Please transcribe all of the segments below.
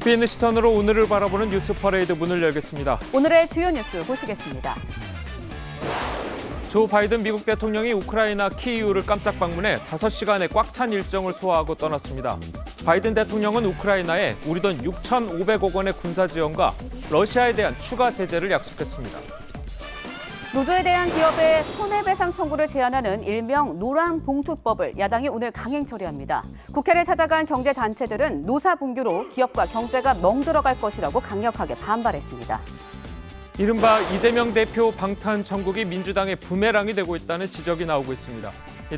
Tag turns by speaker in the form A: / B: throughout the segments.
A: 깊이 있는 시선으로 오늘을 바라보는 뉴스 퍼레이드 문을 열겠습니다.
B: 오늘의 주요 뉴스 보시겠습니다.
A: 조 바이든 미국 대통령이 우크라이나 키이우를 깜짝 방문해 5시간의 꽉 찬 일정을 소화하고 떠났습니다. 바이든 대통령은 우크라이나에 우리 돈 6,500억 원의 군사 지원과 러시아에 대한 추가 제재를 약속했습니다.
B: 노조에 대한 기업의 손해배상 청구를 제한하는 일명 노란봉투법을 야당이 오늘 강행 처리합니다. 국회를 찾아간 경제단체들은 노사 분규로 기업과 경제가 멍들어갈 것이라고 강력하게 반발했습니다.
A: 이른바 이재명 대표 방탄 정국이 민주당의 부메랑이 되고 있다는 지적이 나오고 있습니다.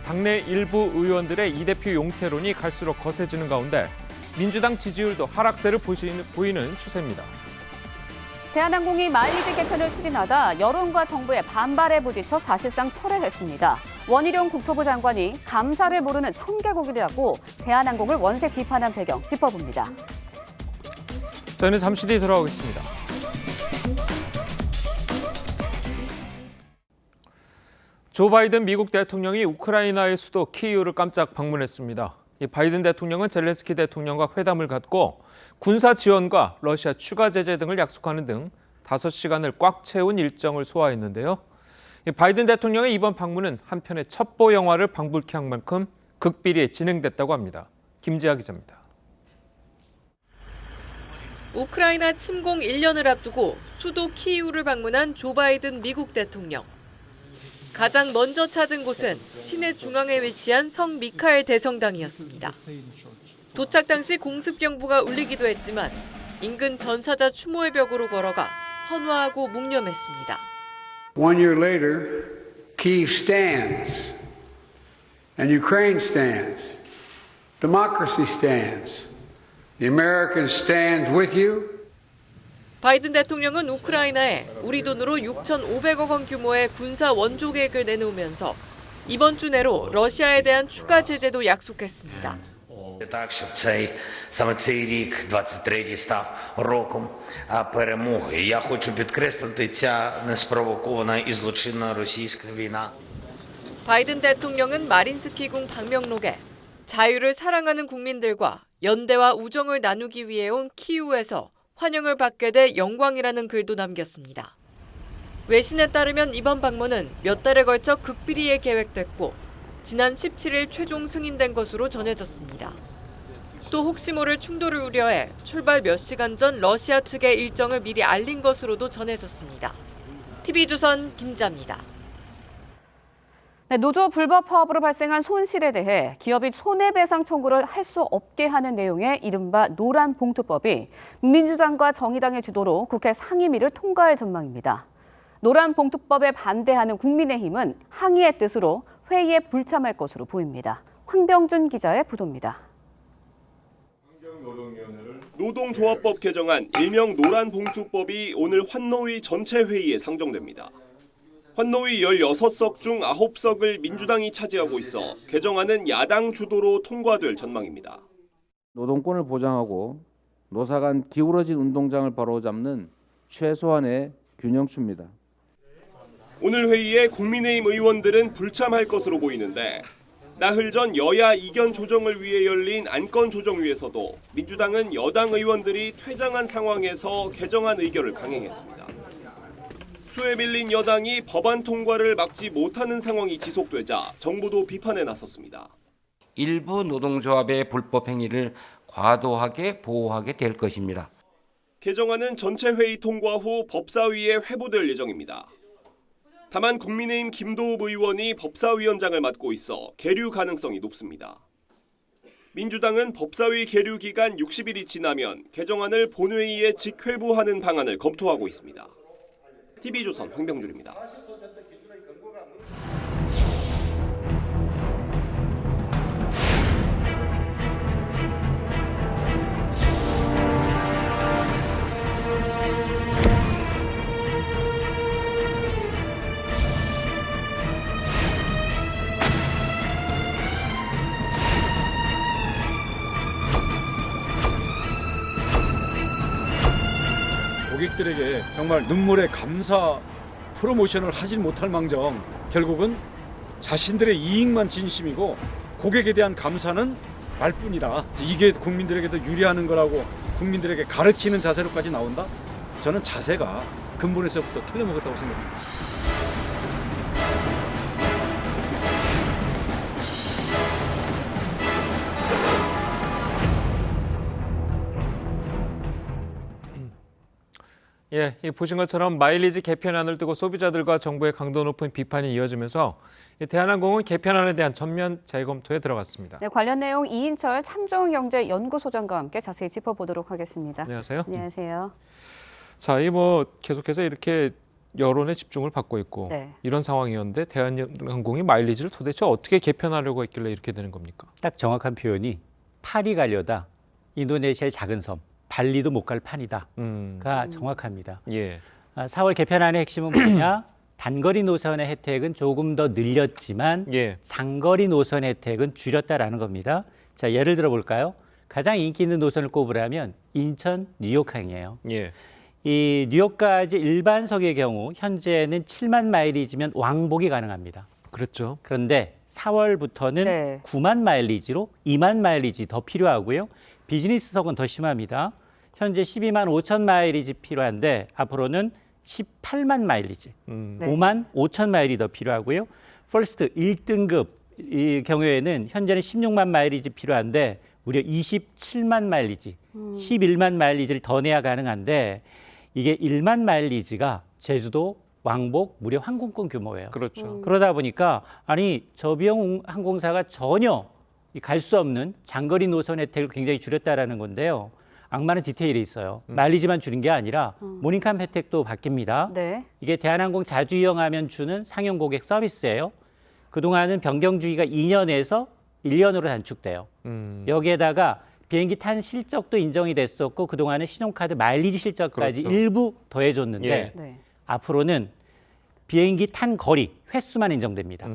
A: 당내 일부 의원들의 이 대표 용태론이 갈수록 거세지는 가운데 민주당 지지율도 하락세를 보이는 추세입니다.
B: 대한항공이 마일리지 개편을 추진하다 여론과 정부의 반발에 부딪혀 사실상 철회했습니다. 원희룡 국토부 장관이 감사를 모르는 청개구리라고 대한항공을 원색 비판한 배경 짚어봅니다.
A: 저희는 잠시 뒤에 돌아오겠습니다. 조 바이든 미국 대통령이 우크라이나의 수도 키이우를 깜짝 방문했습니다. 바이든 대통령은 젤렌스키 대통령과 회담을 갖고 군사 지원과 러시아 추가 제재 등을 약속하는 등 5시간을 꽉 채운 일정을 소화했는데요. 바이든 대통령의 이번 방문은 한편의 첩보 영화를 방불케 한 만큼 극비리에 진행됐다고 합니다. 김지아 기자입니다.
C: 우크라이나 침공 1년을 앞두고 수도 키이우를 방문한 조 바이든 미국 대통령. 가장 먼저 찾은 곳은 시내 중앙에 위치한 성 미카엘 대성당이었습니다. 도착 당시 공습경보가 울리기도 했지만 인근 전사자 추모의 벽으로 걸어가 헌화하고 묵념했습니다.
D: 1 year later, Kyiv stands, and Ukraine stands. Democracy stands. The Americans stand with you.
C: 바이든 대통령은 우크라이나에 우리 돈으로 6,500억 원 규모의 군사 원조 계획을 내놓으면서 이번 주 내로 러시아에 대한 추가 제재도 약속했습니다.
E: Так, щоб саме цей рік, 23-й, став роком перемоги. Я хочу підкреслити, ця неспровокована і злочинна російська війна.
C: 바이든 대통령은 마린스키궁 방명록에 자유를 사랑하는 국민들과 연대와 우정을 나누기 위해 온 키이우에서 환영을 받게 돼 영광이라는 글도 남겼습니다. 외신에 따르면 이번 방문은 몇 달에 걸쳐 극비리에 계획됐고 지난 17일 최종 승인된 것으로 전해졌습니다. 또 혹시 모를 충돌을 우려해 출발 몇 시간 전 러시아 측의 일정을 미리 알린 것으로도 전해졌습니다. TV조선 김지아입니다.
B: 노조 불법 파업으로 발생한 손실에 대해 기업이 손해배상 청구를 할 수 없게 하는 내용의 이른바 노란봉투법이 민주당과 정의당의 주도로 국회 상임위를 통과할 전망입니다. 노란봉투법에 반대하는 국민의힘은 항의의 뜻으로 회의에 불참할 것으로 보입니다. 황병준 기자의 보도입니다.
F: 노동조합법 개정안 일명 노란봉투법이 오늘 환노위 전체 회의에 상정됩니다. 환노위 16석 중 9석을 민주당이 차지하고 있어 개정안은 야당 주도로 통과될 전망입니다.
G: 노동권을 보장하고 노사 간 기울어진 운동장을 바로잡는 최소한의 균형추입니다.
F: 오늘 회의에 국민의힘 의원들은 불참할 것으로 보이는데 나흘 전 여야 이견 조정을 위해 열린 안건조정위에서도 민주당은 여당 의원들이 퇴장한 상황에서 개정안 의결을 강행했습니다. 수에 밀린 여당이 법안 통과를 막지 못하는 상황이 지속되자 정부도 비판에 나섰습니다.
H: 일부 노동조합의 불법 행위를 과도하게 보호하게 될 것입니다.
F: 개정안은 전체 회의 통과 후 법사위에 회부될 예정입니다. 다만 국민의힘 김도읍 의원이 법사위원장을 맡고 있어 계류 가능성이 높습니다. 민주당은 법사위 계류 기간 60일이 지나면 개정안을 본회의에 직회부하는 방안을 검토하고 있습니다. TV조선 황병준입니다.
I: 고객들에게 정말 눈물의 감사 프로모션을 하지 못할 망정 결국은 자신들의 이익만 진심이고 고객에 대한 감사는 말뿐이다. 이게 국민들에게도 유리하는 거라고 국민들에게 가르치는 자세로까지 나온다? 저는 자세가 근본에서부터 틀려먹었다고 생각합니다.
A: 예, 이 보신 것처럼 마일리지 개편안을 두고 소비자들과 정부의 강도 높은 비판이 이어지면서 이 대한항공은 개편안에 대한 전면 재검토에 들어갔습니다.
B: 네, 관련 내용 이인철 참정경제연구소장과 함께 자세히 짚어보도록 하겠습니다.
A: 안녕하세요.
B: 안녕하세요.
A: 자, 이 계속해서 이렇게 여론의 집중을 받고 있고
B: 네.
A: 이런 상황이었는데 대한항공이 마일리지를 도대체 어떻게 개편하려고 했길래 이렇게 되는 겁니까?
J: 딱 정확한 표현이 파리 가려다 인도네시아의 작은 섬 발리도 못 갈 판이다가 정확합니다.
A: 예.
J: 4월 개편안의 핵심은 뭐냐? 단거리 노선의 혜택은 조금 더 늘렸지만
A: 예.
J: 장거리 노선 혜택은 줄였다라는 겁니다. 자, 예를 들어 볼까요? 가장 인기 있는 노선을 꼽으라면 인천 뉴욕항이에요.
A: 예.
J: 이 뉴욕까지 일반석의 경우 현재는 7만 마일리지면 왕복이 가능합니다.
A: 그렇죠.
J: 그런데 4월부터는
B: 네.
J: 9만 마일리지로 2만 마일리지 더 필요하고요. 비즈니스석은 더 심합니다. 현재 12만 5천 마일리지 필요한데 앞으로는 18만 마일리지,
B: 네.
J: 5만 5천 마일이 더 필요하고요. 퍼스트 1등급 이 경우에는 현재는 16만 마일리지 필요한데 무려 27만 마일리지, 11만 마일리지를 더 내야 가능한데 이게 1만 마일리지가 제주도 왕복 무료 항공권 규모예요.
A: 그렇죠.
J: 그러다 보니까 아니 저비용 항공사가 전혀 갈 수 없는 장거리 노선 혜택을 굉장히 줄였다라는 건데요. 악마는 디테일이 있어요. 마일리지만 줄인 게 아니라 모닝캄 혜택도 바뀝니다.
B: 네.
J: 이게 대한항공 자주 이용하면 주는 상용 고객 서비스예요. 그동안은 변경 주기가 2년에서 1년으로 단축돼요. 여기에다가 비행기 탄 실적도 인정이 됐었고 그동안은 신용카드 마일리지 실적까지
A: 그렇죠.
J: 일부 더해줬는데
A: 예.
B: 네.
J: 앞으로는 비행기 탄 거리, 횟수만 인정됩니다.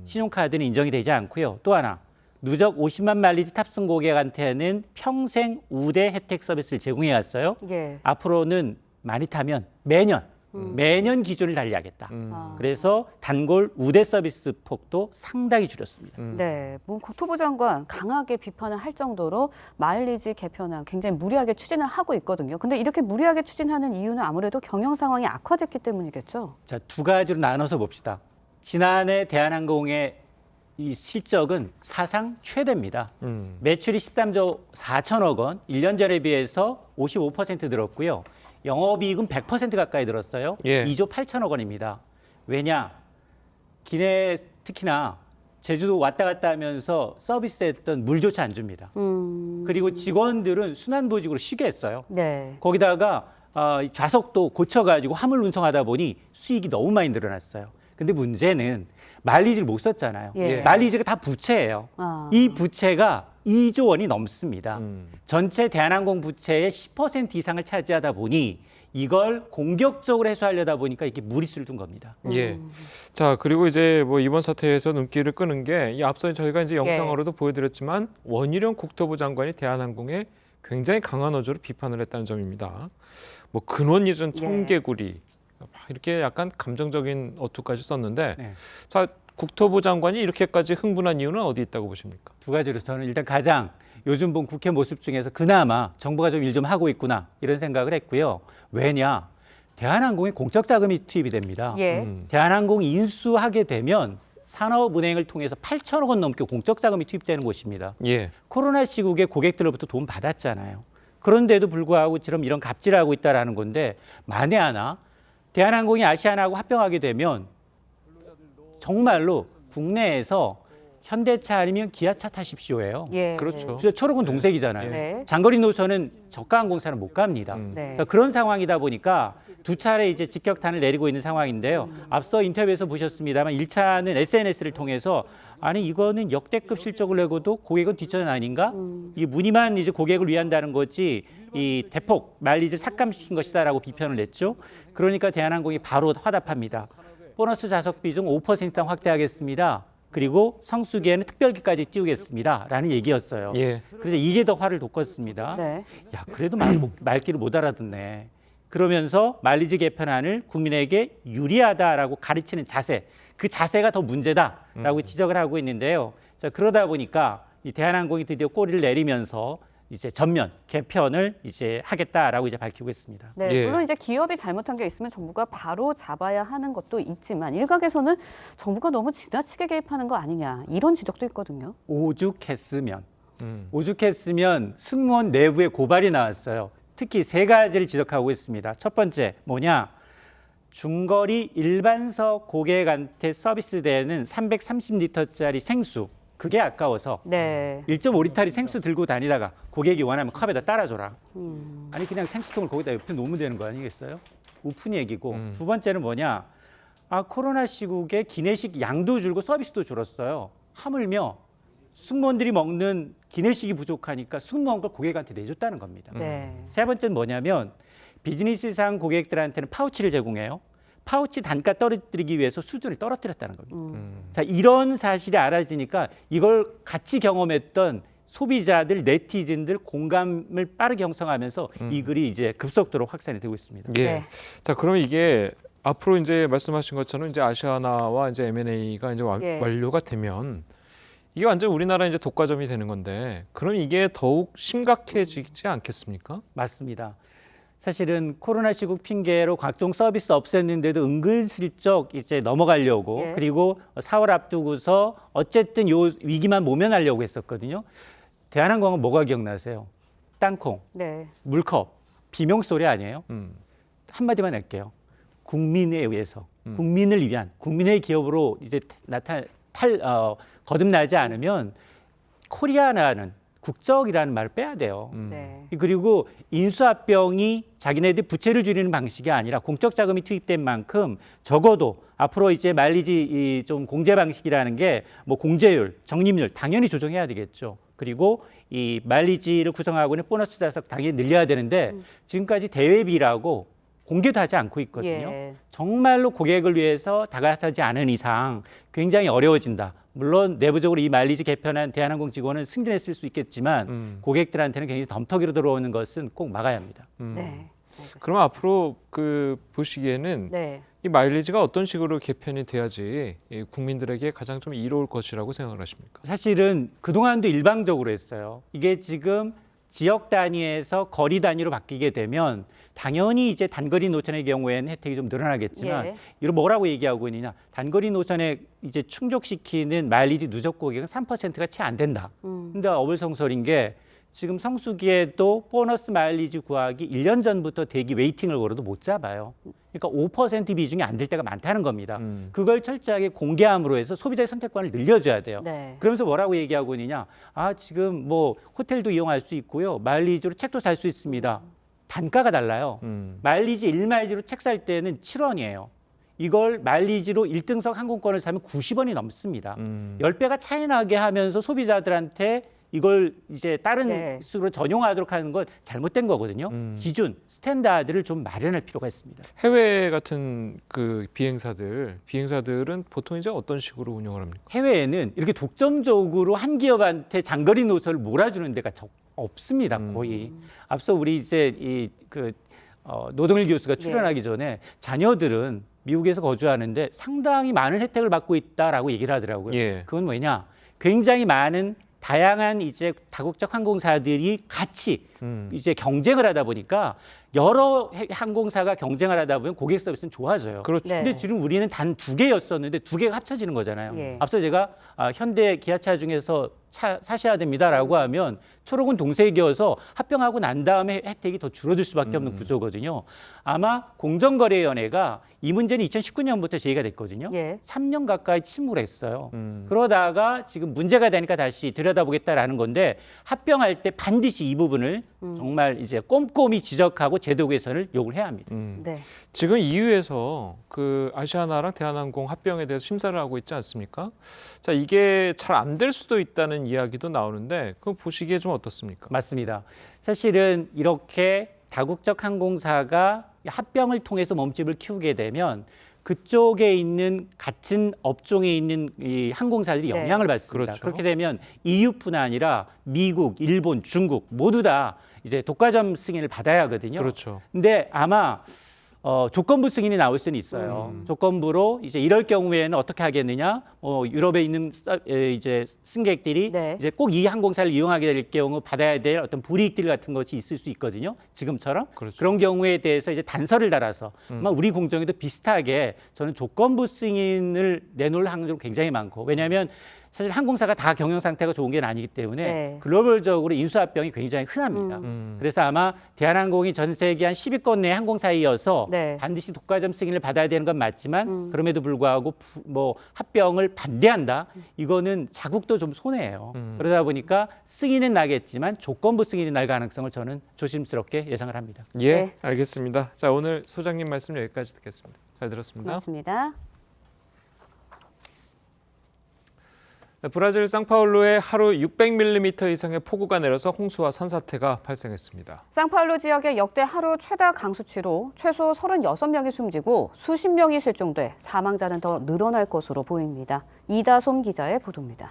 J: 신용카드는 인정이 되지 않고요. 또 하나, 누적 50만 마일리지 탑승 고객한테는 평생 우대 혜택 서비스를 제공해 왔어요.
B: 예.
J: 앞으로는 많이 타면 매년 기준을 달리하겠다.
B: 아.
J: 그래서 단골 우대 서비스 폭도 상당히 줄였습니다.
B: 네, 국토부 장관 강하게 비판을 할 정도로 마일리지 개편안 굉장히 무리하게 추진을 하고 있거든요. 근데 이렇게 무리하게 추진하는 이유는 아무래도 경영 상황이 악화됐기 때문이겠죠.
J: 자, 두 가지로 나눠서 봅시다. 지난해 대한항공의 이 실적은 사상 최대입니다. 매출이 13조 4천억 원, 1년 전에 비해서 55% 늘었고요. 영업이익은 100% 가까이 늘었어요.
A: 예.
J: 2조 8천억 원입니다. 왜냐? 기내 특히나 제주도 왔다 갔다 하면서 서비스했던 물조차 안 줍니다. 그리고 직원들은 순환보직으로 쉬게 했어요.
B: 네.
J: 거기다가 좌석도 고쳐가지고 화물 운송하다 보니 수익이 너무 많이 늘어났어요. 근데 문제는 마일리지를 못 썼잖아요.
B: 예.
J: 마일리지가 다 부채예요.
B: 아.
J: 이 부채가 2조 원이 넘습니다. 전체 대한항공 부채의 10% 이상을 차지하다 보니 이걸 공격적으로 해소하려다 보니까 이게 무리수를 둔 겁니다.
A: 예. 자, 그리고 이제 이번 사태에서 눈길을 끄는 게 이 앞서 저희가 이제 영상으로도 보여드렸지만 원희룡 국토부 장관이 대한항공에 굉장히 강한 어조로 비판을 했다는 점입니다. 근원 이전 청개구리 이렇게 약간 감정적인 어투까지 썼는데
J: 네.
A: 자, 국토부 장관이 이렇게까지 흥분한 이유는 어디 있다고 보십니까?
J: 두 가지로 저는 일단 가장 요즘 본 국회 모습 중에서 그나마 정부가 좀 일 좀 하고 있구나 이런 생각을 했고요. 왜냐? 대한항공에 공적 자금이 투입이 됩니다.
B: 예.
J: 대한항공이 인수하게 되면 산업은행을 통해서 8천억 원 넘게 공적 자금이 투입되는 곳입니다.
A: 예.
J: 코로나 시국에 고객들로부터 돈 받았잖아요. 그런데도 불구하고 지금 이런 갑질을 하고 있다라는 건데 만에 하나 대한항공이 아시아나하고 합병하게 되면 정말로 국내에서 현대차 아니면 기아차 타십시오예요.
B: 예.
A: 그렇죠.
J: 진짜 초록은 동색이잖아요.
B: 네.
J: 장거리 노선은 저가 항공사는 못 갑니다.
B: 네.
J: 그러니까 그런 상황이다 보니까 두 차례 이제 직격탄을 내리고 있는 상황인데요. 앞서 인터뷰에서 보셨습니다만 1차는 SNS를 통해서 아니 이거는 역대급 실적을 내고도 고객은 뒷전 아닌가? 이 무늬만 이제 고객을 위한다는 거지 이 대폭 마일리지를 삭감시킨 것이다라고 비판을 냈죠. 그러니까 대한항공이 바로 화답합니다. 보너스 좌석 비중 5% 확대하겠습니다. 그리고 성수기에는 특별기까지 띄우겠습니다. 라는 얘기였어요.
A: 예.
J: 그래서 이게 더 화를 돋궜습니다.
B: 네.
J: 야, 그래도 말귀를 못 알아듣네. 그러면서 마일리지 개편안을 국민에게 유리하다라고 가르치는 자세, 그 자세가 더 문제다라고 지적을 하고 있는데요. 자, 그러다 보니까 이 대한항공이 드디어 꼬리를 내리면서 이제 전면 개편을 이제 하겠다라고 이제 밝히고 있습니다.
B: 네,
A: 예.
B: 물론 이제 기업이 잘못한 게 있으면 정부가 바로 잡아야 하는 것도 있지만 일각에서는 정부가 너무 지나치게 개입하는 거 아니냐 이런 지적도 있거든요.
J: 오죽했으면 승무원 내부에 고발이 나왔어요. 특히 세 가지를 지적하고 있습니다. 첫 번째 뭐냐? 중거리 일반석 고객한테 서비스되는 330리터짜리 생수 그게 아까워서
B: 네.
J: 1.5리터짜리 생수 들고 다니다가 고객이 원하면 컵에다 따라줘라. 아니 그냥 생수통을 거기다 옆에 놓으면 되는 거 아니겠어요? 우픈 얘기고. 두 번째는 뭐냐? 코로나 시국에 기내식 양도 줄고 서비스도 줄었어요. 하물며 승무원들이 먹는 기내식이 부족하니까 승무원 걸 고객한테 내줬다는 겁니다.
B: 네.
J: 세 번째는 뭐냐면 비즈니스상 고객들한테는 파우치를 제공해요. 파우치 단가 떨어뜨리기 위해서 수준을 떨어뜨렸다는 겁니다. 자, 이런 사실이 알아지니까 이걸 같이 경험했던 소비자들, 네티즌들 공감을 빠르게 형성하면서 이 글이 이제 급속도로 확산이 되고 있습니다.
A: 예.
B: 네.
A: 자, 그러면 이게 앞으로 이제 말씀하신 것처럼 이제 아시아나와 이제 M&A가 이제
B: 예.
A: 완료가 되면 이게 완전 우리나라 이제 독과점이 되는 건데 그럼 이게 더욱 심각해지지 않겠습니까?
J: 맞습니다. 사실은 코로나 시국 핑계로 각종 서비스 없앴는데도 은근슬쩍 이제 넘어가려고
B: 예.
J: 그리고 4월 앞두고서 어쨌든 요 위기만 모면하려고 했었거든요. 대한항공은 뭐가 기억나세요? 땅콩,
B: 네.
J: 물컵, 비명소리 아니에요? 한마디만 할게요. 국민에 의해서, 국민을 위한, 국민의 기업으로 이제 거듭나지 않으면 코리아라는 국적이라는 말을 빼야 돼요.
B: 네.
J: 그리고 인수합병이 자기네들 부채를 줄이는 방식이 아니라 공적 자금이 투입된 만큼 적어도 앞으로 이제 마일리지 좀 공제 방식이라는 게 뭐 공제율, 적립률 당연히 조정해야 되겠죠. 그리고 이 마일리지를 구성하고 있는 보너스 좌석 당연히 늘려야 되는데 지금까지 대외비라고 공개도 하지 않고 있거든요.
B: 예.
J: 정말로 고객을 위해서 다가서지 않은 이상 굉장히 어려워진다. 물론 내부적으로 이 마일리지 개편한 대한항공 직원은 승진했을 수 있겠지만 고객들한테는 굉장히 덤터기로 들어오는 것은 꼭 막아야 합니다.
B: 네. 알겠습니다.
A: 그럼 앞으로 그 보시기에는
B: 네.
A: 이 마일리지가 어떤 식으로 개편이 돼야지 이 국민들에게 가장 좀 이로울 것이라고 생각을 하십니까?
J: 사실은 그동안도 일방적으로 했어요. 이게 지금 지역 단위에서 거리 단위로 바뀌게 되면 당연히 이제 단거리 노선의 경우에는 혜택이 좀 늘어나겠지만
B: 예.
J: 이걸 뭐라고 얘기하고 있느냐? 단거리 노선에 이제 충족시키는 마일리지 누적 고객은 3%가 채 안 된다. 근데 어불성설인 게 지금 성수기에도 보너스 마일리지 구하기 1년 전부터 대기 웨이팅을 걸어도 못 잡아요. 그러니까 5% 비중이 안 될 때가 많다는 겁니다. 그걸 철저하게 공개함으로 해서 소비자의 선택권을 늘려줘야 돼요.
B: 네.
J: 그러면서 뭐라고 얘기하고 있느냐? 지금 뭐 호텔도 이용할 수 있고요. 마일리지로 책도 살 수 있습니다. 단가가 달라요. 마일리지 1마일리지로 책 살 때는 7원이에요. 이걸 마일리지로 1등석 항공권을 사면 90원이 넘습니다. 10배가 차이 나게 하면서 소비자들한테 이걸 이제 다른
B: 네.
J: 식으로 전용하도록 하는 건 잘못된 거거든요. 기준, 스탠다드를 좀 마련할 필요가 있습니다.
A: 해외 같은 그 비행사들은 보통 이제 어떤 식으로 운영을 합니까?
J: 해외에는 이렇게 독점적으로 한 기업한테 장거리 노선을 몰아주는 데가 없습니다. 거의. 앞서 우리 이제 노동일 교수가 출연하기 전에 자녀들은 미국에서 거주하는데 상당히 많은 혜택을 받고 있다라고 얘기를 하더라고요.
A: 예.
J: 그건 뭐냐? 굉장히 많은 다양한 이제 다국적 항공사들이 같이 이제 경쟁을 하다 보니까 여러 항공사가 경쟁을 하다 보면 고객 서비스는 좋아져요.
A: 그렇죠.
B: 네.
J: 근데 지금 우리는 단 2개였었는데 2개가 합쳐지는 거잖아요.
B: 예.
J: 앞서 제가 현대 기아차 중에서 차 사셔야 됩니다라고 하면 초록은 동색이어서 합병하고 난 다음에 혜택이 더 줄어들 수밖에 없는 구조거든요. 아마 공정거래위원회가 이 문제는 2019년부터 제기가 됐거든요.
B: 예.
J: 3년 가까이 침묵했어요. 그러다가 지금 문제가 되니까 다시 들여다보겠다라는 건데 합병할 때 반드시 이 부분을 정말 이제 꼼꼼히 지적하고 제도 개선을 요구를 해야 합니다.
B: 네.
A: 지금 EU에서 그 아시아나랑 대한항공 합병에 대해서 심사를 하고 있지 않습니까? 자, 이게 잘 안 될 수도 있다는 이야기도 나오는데 그거 보시기에 좀 어떻습니까?
J: 맞습니다. 사실은 이렇게 다국적 항공사가 합병을 통해서 몸집을 키우게 되면 그쪽에 있는 같은 업종에 있는 이 항공사들이
B: 네.
J: 영향을 받습니다.
A: 그렇죠.
J: 그렇게 되면 EU뿐 아니라 미국, 일본, 중국 모두 다 이제 독과점 승인을 받아야 하거든요.
A: 그렇죠.
J: 근데 아마 조건부 승인이 나올 수는 있어요. 조건부로 이제 이럴 경우에는 어떻게 하겠느냐? 유럽에 있는 이제 승객들이
B: 네.
J: 이제 꼭 이 항공사를 이용하게 될 경우 받아야 될 어떤 불이익들 같은 것이 있을 수 있거든요. 지금처럼
A: 그렇죠.
J: 그런 경우에 대해서 이제 단서를 달아서 아마 우리 공정에도 비슷하게 저는 조건부 승인을 내놓을 항공도 굉장히 많고, 왜냐하면 사실 항공사가 다 경영 상태가 좋은 게 아니기 때문에
B: 네.
J: 글로벌적으로 인수합병이 굉장히 흔합니다. 그래서 아마 대한항공이 전 세계 한 10위권 내 항공사이어서
B: 네.
J: 반드시 독과점 승인을 받아야 되는 건 맞지만 그럼에도 불구하고 뭐 합병을 반대한다. 이거는 자국도 좀 손해예요. 그러다 보니까 승인은 나겠지만 조건부 승인이 날 가능성을 저는 조심스럽게 예상을 합니다.
A: 예,
B: 네.
A: 알겠습니다. 자, 오늘 소장님 말씀 여기까지 듣겠습니다. 잘 들었습니다.
B: 고맙습니다.
A: 브라질 상파울루에 하루 600mm 이상의 폭우가 내려서 홍수와 산사태가 발생했습니다.
B: 상파울루 지역의 역대 하루 최다 강수치로 최소 36명이 숨지고 수십 명이 실종돼 사망자는 더 늘어날 것으로 보입니다. 이다솜 기자의 보도입니다.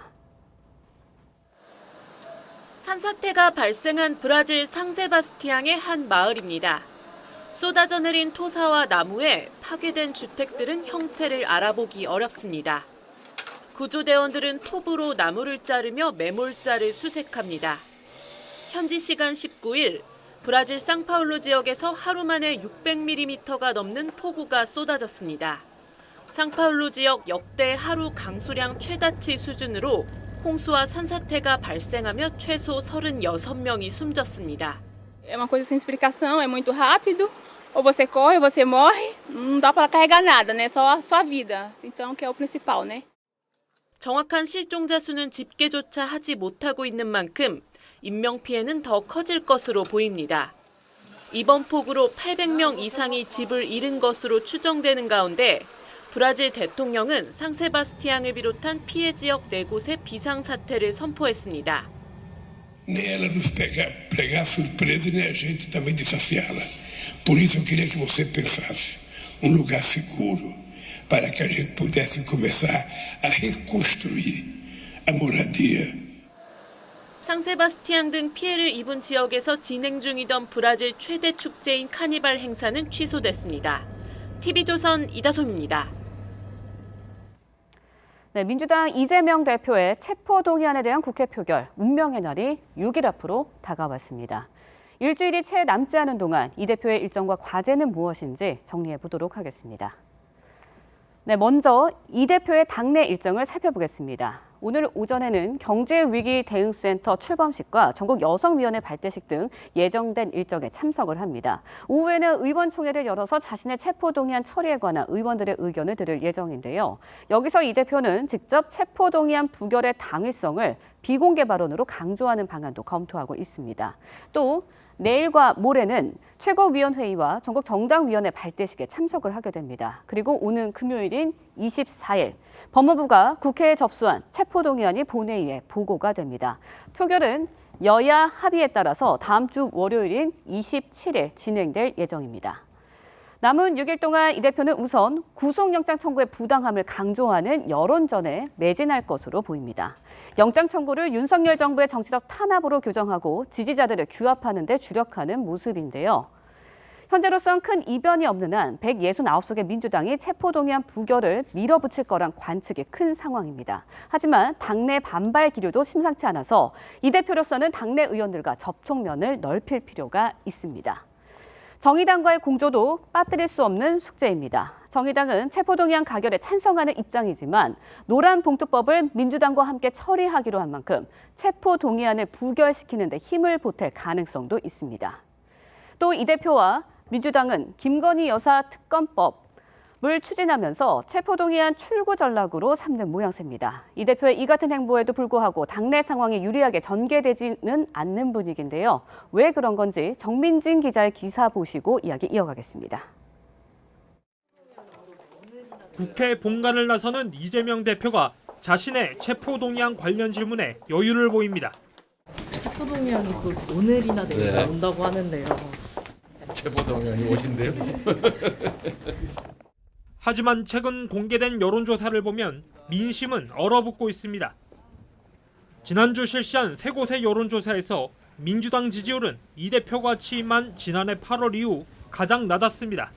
C: 산사태가 발생한 브라질 상세바스티앙의 한 마을입니다. 쏟아져 내린 토사와 나무에 파괴된 주택들은 형체를 알아보기 어렵습니다. 구조대원들은 톱으로 나무를 자르며 매몰자를 수색합니다. 현지 시간 19일 브라질 상파울루 지역에서 하루 만에 600mm가 넘는 폭우가 쏟아졌습니다. 상파울루 지역 역대 하루 강수량 최다치 수준으로 홍수와 산사태가 발생하며 최소 36명이 숨졌습니다.
K: É uma coisa sem explicação, é muito rápido. Ou você corre, ou você morre. Não dá para carregar nada, né? Só a sua vida. Então, que é o principal, né?
C: 정확한 실종자 수는 집계조차 하지 못하고 있는 만큼 인명피해는 더 커질 것으로 보입니다. 이번 폭우로 800명 이상이 집을 잃은 것으로 추정되는 가운데 브라질 대통령은 상세바스티앙을 비롯한 피해 지역 4곳에 비상사태를 선포했습니다.
L: Nem ela nos pregar surpresa, nem a gente também desafiá-la. Por isso eu queria que você pensasse lugar seguro para que a gente pudesse começar a reconstruir a moradia.
C: 상세바스티앙 등 피해를 입은 지역에서 진행 중이던 브라질 최대 축제인 카니발 행사는 취소됐습니다. TV조선 이다솜입니다.
B: 네, 민주당 이재명 대표의 체포동의안에 대한 국회 표결, 운명의 날이 6일 앞으로 다가왔습니다. 일주일이 채 남지 않은 동안 이 대표의 일정과 과제는 무엇인지 정리해 보도록 하겠습니다. 네, 먼저 이 대표의 당내 일정을 살펴보겠습니다. 오늘 오전에는 경제위기 대응센터 출범식과 전국 여성위원회 발대식 등 예정된 일정에 참석을 합니다. 오후에는 의원총회를 열어서 자신의 체포동의안 처리에 관한 의원들의 의견을 들을 예정인데요. 여기서 이 대표는 직접 체포동의안 부결의 당위성을 비공개 발언으로 강조하는 방안도 검토하고 있습니다. 또 내일과 모레는 최고위원회의와 전국 정당위원회 발대식에 참석을 하게 됩니다. 그리고 오는 금요일인 24일 법무부가 국회에 접수한 체포동의안이 본회의에 보고가 됩니다. 표결은 여야 합의에 따라서 다음 주 월요일인 27일 진행될 예정입니다. 남은 6일 동안 이 대표는 우선 구속영장 청구의 부당함을 강조하는 여론전에 매진할 것으로 보입니다. 영장 청구를 윤석열 정부의 정치적 탄압으로 규정하고 지지자들을 규합하는 데 주력하는 모습인데요. 현재로선 큰 이변이 없는 한 169석의 민주당이 체포동의안 부결을 밀어붙일 거란 관측이 큰 상황입니다. 하지만 당내 반발 기류도 심상치 않아서 이 대표로서는 당내 의원들과 접촉면을 넓힐 필요가 있습니다. 정의당과의 공조도 빠뜨릴 수 없는 숙제입니다. 정의당은 체포동의안 가결에 찬성하는 입장이지만 노란봉투법을 민주당과 함께 처리하기로 한 만큼 체포동의안을 부결시키는 데 힘을 보탤 가능성도 있습니다. 또 이 대표와 민주당은 김건희 여사 특검법을 추진하면서 체포동의안 출구 전략으로 삼는 모양새입니다. 이 대표의 이 같은 행보에도 불구하고 당내 상황이 유리하게 전개되지는 않는 분위기인데요. 왜 그런 건지 정민진 기자의 기사 보시고 이야기 이어가겠습니다.
M: 국회 본관을 나서는 이재명 대표가 자신의 체포동의안 관련 질문에 여유를 보입니다.
N: 체포동의안이 오늘이나 내일 나온다고 하는데요.
I: 체포동의안이 오신대요?
M: 하지만 최근 공개된 여론조사를 보면 민심은 얼어붙고 있습니다. 지난주 실시한 3곳의 여론조사에서 민주당 지지율은 이 대표가 취임한 지난해 8월 이후 가장 낮았습니다.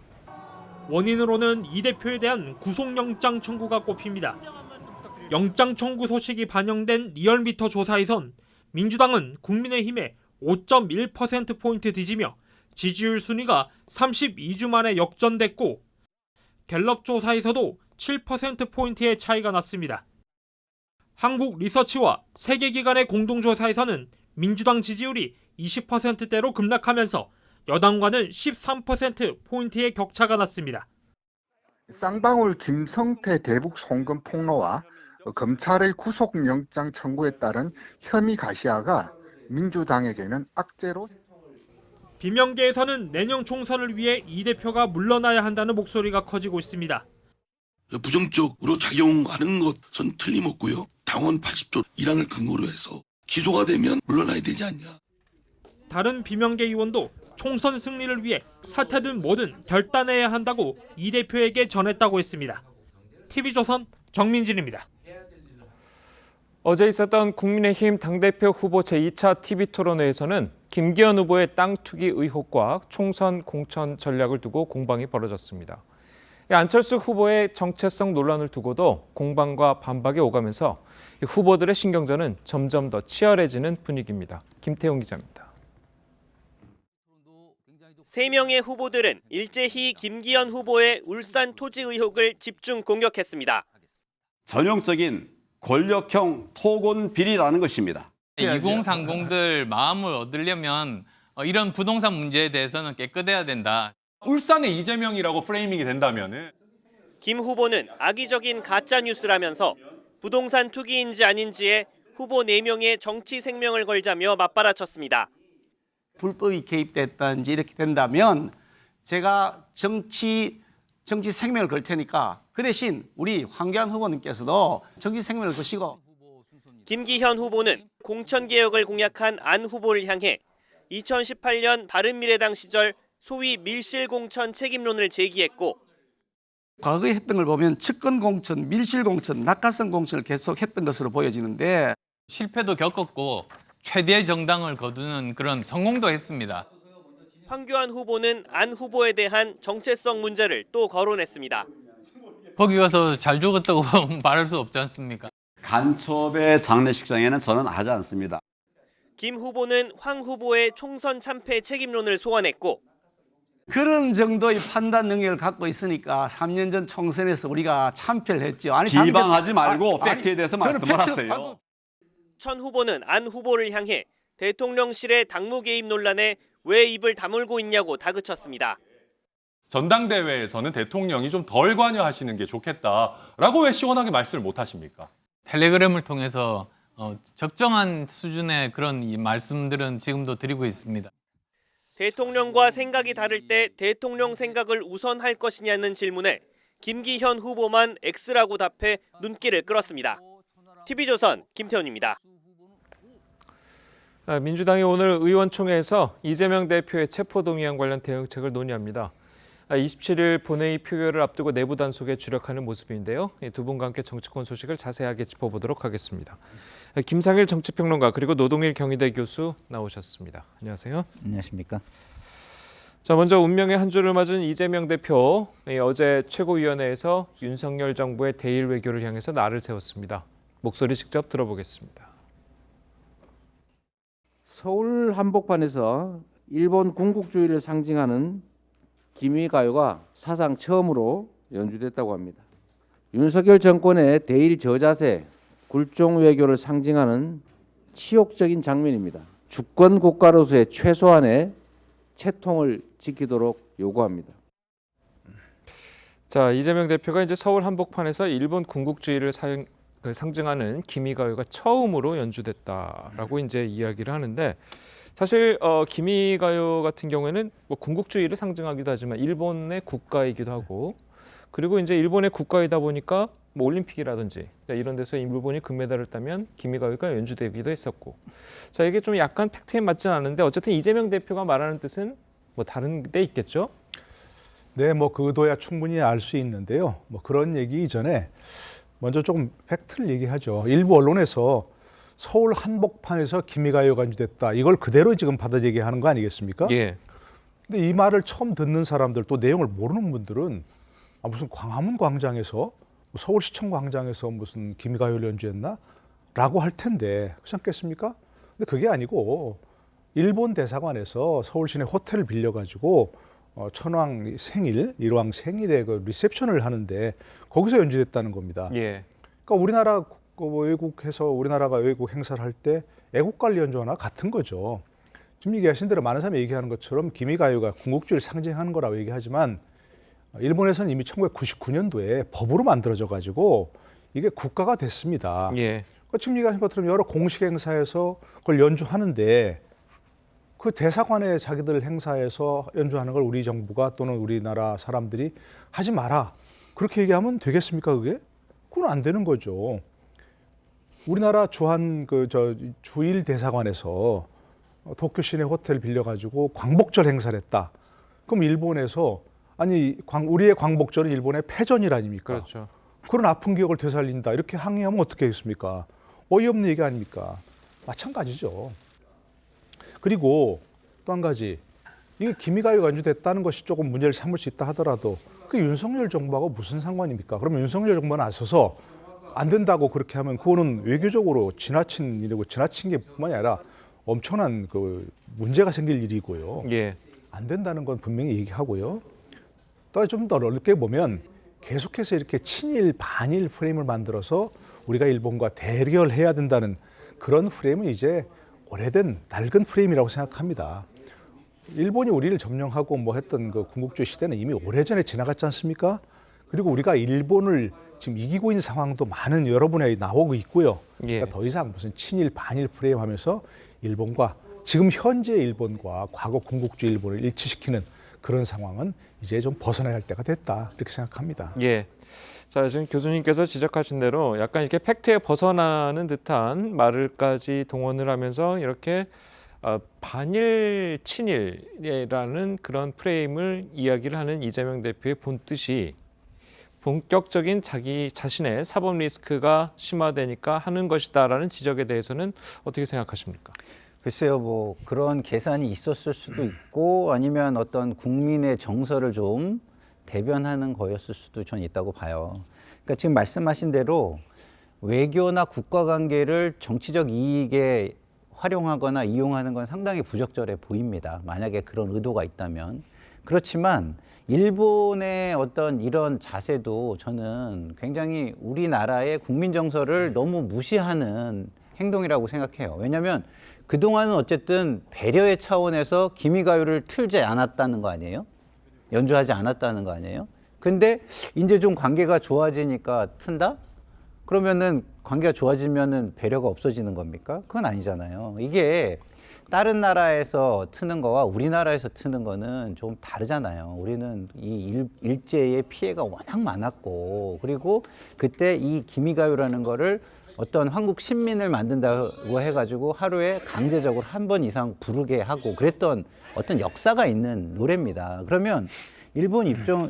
M: 원인으로는 이 대표에 대한 구속영장 청구가 꼽힙니다. 영장 청구 소식이 반영된 리얼미터 조사에선 민주당은 국민의힘에 5.1%포인트 뒤지며 지지율 순위가 32주 만에 역전됐고 갤럽 조사에서도 7%포인트의 차이가 났습니다. 한국 리서치와 세계기관의 공동조사에서는 민주당 지지율이 20%대로 급락하면서 여당과는 13%포인트의 격차가 났습니다.
O: 쌍방울 김성태 대북 송금 폭로와 검찰의 구속영장 청구에 따른 혐의 가시화가 민주당에게는 악재로
M: 비명계에서는 내년 총선을 위해 이 대표가 물러나야 한다는 목소리가 커지고 있습니다.
L: 부정적으로 작용하는 것은 틀림없고요. 당원 80조 1항을 근거로 해서 기소가 되면 물러나야 되지 않냐.
M: 다른 비명계 의원도 총선 승리를 위해 사퇴든 뭐든 결단해야 한다고 이 대표에게 전했다고 했습니다. TV조선 정민진입니다.
A: 어제 있었던 국민의힘 당대표 후보 제2차 TV토론회에서는 김기현 후보의 땅 투기 의혹과 총선 공천 전략을 두고 공방이 벌어졌습니다. 안철수 후보의 정체성 논란을 두고도 공방과 반박이 오가면서 후보들의 신경전은 점점 더 치열해지는 분위기입니다. 김태용 기자입니다.
P: 3명의 후보들은 일제히 김기현 후보의 울산 토지 의혹을 집중 공격했습니다.
Q: 전형적인 권력형 토건 비리라는 것입니다.
R: 2030들 마음을 얻으려면 이런 부동산 문제에 대해서는 깨끗해야 된다.
S: 울산의 이재명이라고 프레이밍이 된다면
P: 김 후보는 악의적인 가짜 뉴스라면서 부동산 투기인지 아닌지에 후보 4명의 정치 생명을 걸자며 맞받아쳤습니다.
T: 불법이 개입됐다든지 이렇게 된다면 제가 정치 생명을 걸 테니까 그 대신 우리 황교안 후보님께서도 정치 생명을 거시고.
P: 김기현 후보는 공천개혁을 공약한 안 후보를 향해 2018년 바른미래당 시절 소위 밀실공천 책임론을 제기했고
T: 과거에 했던 걸 보면 측근공천, 밀실공천, 낙하산 공천을 계속했던 것으로 보여지는데
R: 실패도 겪었고 최대의 정당을 거두는 그런 성공도 했습니다.
P: 황교안 후보는 안 후보에 대한 정체성 문제를 또 거론했습니다.
R: 거기 가서 잘 죽었다고 말할 수 없지 않습니까?
Q: 간첩의 장례식장에는 저는 하지 않습니다.
P: 김 후보는 황 후보의 총선 참패 책임론을 소환했고
T: 그런 정도의 판단 능력을 갖고 있으니까 3년 전 총선에서 우리가 참패를 했죠. 아니,
Q: 비방하지 말고 팩트에 대해서 말씀을 하세요.
P: 천 후보는 안 후보를 향해 대통령실의 당무 개입 논란에 왜 입을 다물고 있냐고 다그쳤습니다.
S: 전당대회에서는 대통령이 좀 덜 관여하시는 게 좋겠다라고 왜 시원하게 말씀을 못 하십니까?
R: 텔레그램을 통해서 적정한 수준의 그런 이 말씀들은 지금도 드리고 있습니다.
P: 대통령과 생각이 다를 때 대통령 생각을 우선할 것이냐는 질문에 김기현 후보만 X라고 답해 눈길을 끌었습니다. TV조선 김태훈입니다.
A: 민주당이 오늘 의원총회에서 이재명 대표의 체포동의안 관련 대응책을 논의합니다. 27일 본회의 표결을 앞두고 내부 단속에 주력하는 모습인데요. 두 분과 함께 정치권 소식을 자세하게 짚어보도록 하겠습니다. 김상일 정치평론가 그리고 노동일 경희대 교수 나오셨습니다. 안녕하세요.
U: 안녕하십니까.
A: 자, 먼저 운명의 한 주를 맞은 이재명 대표. 어제 최고위원회에서 윤석열 정부의 대일 외교를 향해서 날을 세웠습니다. 목소리 직접 들어보겠습니다.
G: 서울 한복판에서 일본 군국주의를 상징하는 기미가요가 사상 처음으로 연주됐다고 합니다. 윤석열 정권의 대일 저자세, 굴종 외교를 상징하는 치욕적인 장면입니다. 주권 국가로서의 최소한의 채통을 지키도록 요구합니다.
A: 자, 이재명 대표가 이제 서울 한복판에서 일본 군국주의를 상징하는 기미가요가 처음으로 연주됐다라고 이제 이야기를 하는데, 사실 기미가요 같은 경우에는 뭐 군국주의를 상징하기도 하지만 일본의 국가이기도 하고, 그리고 이제 일본의 국가이다 보니까 뭐 올림픽이라든지 이런 데서 일본이 금메달을 따면 기미가요가 연주되기도 했었고, 자, 이게 좀 약간 팩트에 맞지는 않은데 어쨌든 이재명 대표가 말하는 뜻은 뭐 다른 데 있겠죠?
V: 네, 뭐 그 의도야 충분히 알 수 있는데요. 뭐 그런 얘기 이전에 먼저 조금 팩트를 얘기하죠. 일부 언론에서 서울 한복판에서 기미가요가 연주됐다, 이걸 그대로 지금 받아 얘기하는 거 아니겠습니까?
A: 예.
V: 근데 이 말을 처음 듣는 사람들 또 내용을 모르는 분들은 무슨 광화문 광장에서 서울시청 광장에서 무슨 기미가요를 연주했나? 라고 할 텐데 그렇지 않겠습니까? 근데 그게 아니고 일본 대사관에서 서울 시내 호텔을 빌려가지고 천황 생일, 일왕 생일에 그 리셉션을 하는데 거기서 연주됐다는 겁니다.
A: 예.
V: 그러니까 우리나라 외국에서 우리나라가 외국 행사를 할 때 애국가를 연주하나 같은 거죠. 지금 얘기하신 대로 많은 사람이 얘기하는 것처럼 기미가요가 군국주의를 상징하는 거라고 얘기하지만 일본에서는 이미 1999년도에 법으로 만들어져 가지고 이게 국가가 됐습니다.
A: 예.
V: 지금 얘기하신 것처럼 여러 공식 행사에서 그걸 연주하는데 그 대사관에 자기들 행사에서 연주하는 걸 우리 정부가 또는 우리나라 사람들이 하지 마라. 그렇게 얘기하면 되겠습니까, 그게? 그건 안 되는 거죠. 우리나라 주한 주일 대사관에서 도쿄 시내 호텔 빌려가지고 광복절 행사를 했다. 그럼 일본에서 우리의 광복절은 일본의 패전일 아닙니까?
A: 그렇죠.
V: 그런 아픈 기억을 되살린다. 이렇게 항의하면 어떻게 하겠습니까? 어이없는 얘기 아닙니까? 마찬가지죠. 그리고 또 한 가지, 이게 기미가요가 연주됐다는 것이 조금 문제를 삼을 수 있다 하더라도 그 윤석열 정부하고 무슨 상관입니까? 그러면 윤석열 정부가 나서서 안 된다고 그렇게 하면 그거는 외교적으로 지나친 일이고 지나친 게 뿐만이 아니라 엄청난 그 문제가 생길 일이고요.
A: 예.
V: 안 된다는 건 분명히 얘기하고요. 또 좀 더 넓게 보면 계속해서 이렇게 친일 반일 프레임을 만들어서 우리가 일본과 대결해야 된다는 그런 프레임은 이제 오래된 낡은 프레임이라고 생각합니다. 일본이 우리를 점령하고 뭐 했던 그 군국주의 시대는 이미 오래전에 지나갔지 않습니까? 그리고 우리가 일본을 지금 이기고 있는 상황도 많은 여러분에 나오고 있고요.
A: 예.
V: 그러니까 더 이상 무슨 친일 반일 프레임 하면서 일본과 지금 현재 일본과 과거 군국주의 일본을 일치시키는 그런 상황은 이제 좀 벗어나야 할 때가 됐다 이렇게 생각합니다.
A: 예. 자, 지금 교수님께서 지적하신 대로 약간 이렇게 팩트에 벗어나는 듯한 말을까지 동원을 하면서 이렇게 반일 친일이라는 그런 프레임을 이야기를 하는 이재명 대표의 본뜻이 본격적인 자기 자신의 사법 리스크가 심화되니까 하는 것이다라는 지적에 대해서는 어떻게 생각하십니까?
D: 글쎄요, 뭐 그런 계산이 있었을 수도 있고 아니면 어떤 국민의 정서를 좀 대변하는 거였을 수도 전 있다고 봐요. 그러니까 지금 말씀하신 대로 외교나 국가관계를 정치적 이익에 활용하거나 이용하는 건 상당히 부적절해 보입니다. 만약에 그런 의도가 있다면. 그렇지만 일본의 어떤 이런 자세도 저는 굉장히 우리나라의 국민 정서를 너무 무시하는 행동이라고 생각해요. 왜냐하면 그동안은 어쨌든 배려의 차원에서 기미가요를 틀지 않았다는 거 아니에요? 연주하지 않았다는 거 아니에요? 근데 이제 좀 관계가 좋아지니까 튼다? 그러면은 관계가 좋아지면은 배려가 없어지는 겁니까? 그건 아니잖아요. 이게 다른 나라에서 트는 거와 우리나라에서 트는 거는 좀 다르잖아요. 우리는 이 일제의 피해가 워낙 많았고, 그리고 그때 이 기미가요라는 거를 어떤 한국 신민을 만든다고 해가지고 하루에 강제적으로 한 번 이상 부르게 하고 그랬던 어떤 역사가 있는 노래입니다. 그러면 일본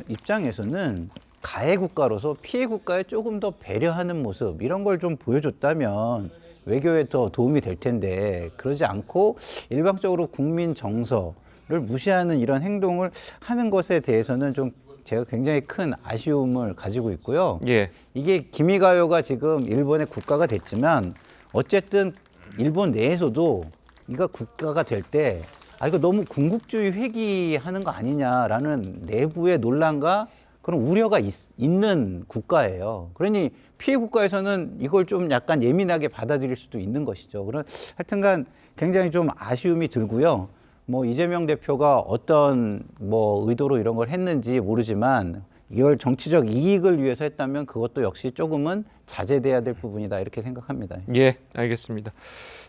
D: 입장에서는 가해 국가로서 피해 국가에 조금 더 배려하는 모습 이런 걸 좀 보여줬다면 외교에 더 도움이 될 텐데 그러지 않고 일방적으로 국민 정서를 무시하는 이런 행동을 하는 것에 대해서는 좀 제가 굉장히 큰 아쉬움을 가지고 있고요.
A: 예.
D: 이게 기미가요가 지금 일본의 국가가 됐지만 어쨌든 일본 내에서도 이가 국가가 될 때 이거 너무 군국주의 회귀하는 거 아니냐라는 내부의 논란과 그런 우려가 있는 국가예요. 그러니 피해 국가에서는 이걸 좀 약간 예민하게 받아들일 수도 있는 것이죠. 그런 하여튼간 굉장히 좀 아쉬움이 들고요. 뭐 이재명 대표가 어떤 뭐 의도로 이런 걸 했는지 모르지만 이걸 정치적 이익을 위해서 했다면 그것도 역시 조금은 자제돼야 될 부분이다 이렇게 생각합니다.
A: 예, 알겠습니다.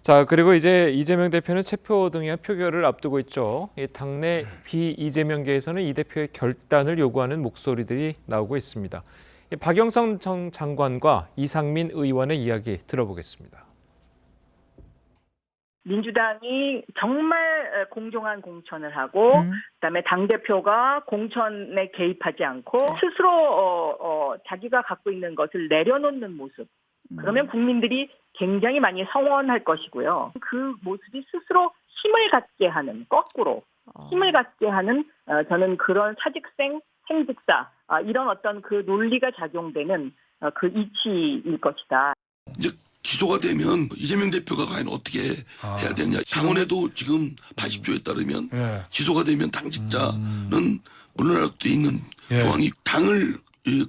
A: 자, 그리고 이제 이재명 대표는 체포 등의 표결을 앞두고 있죠. 당내 비이재명계에서는 이 대표의 결단을 요구하는 목소리들이 나오고 있습니다. 박영선 장관과 이상민 의원의 이야기 들어보겠습니다.
U: 민주당이 정말 공정한 공천을 하고 그다음에 당대표가 공천에 개입하지 않고 스스로 자기가 갖고 있는 것을 내려놓는 모습. 그러면 국민들이 굉장히 많이 성원할 것이고요. 그 모습이 스스로 힘을 갖게 하는 거꾸로 힘을 갖게 하는 저는 그런 사직생, 생직사 이런 어떤 그 논리가 작용되는 그 이치일 것이다.
L: 이제 기소가 되면 이재명 대표가 과연 어떻게 해야 되냐. 당원에도 지금 80조에 따르면 기소가 되면 당직자는 물러날 수도 있는 조항이 당을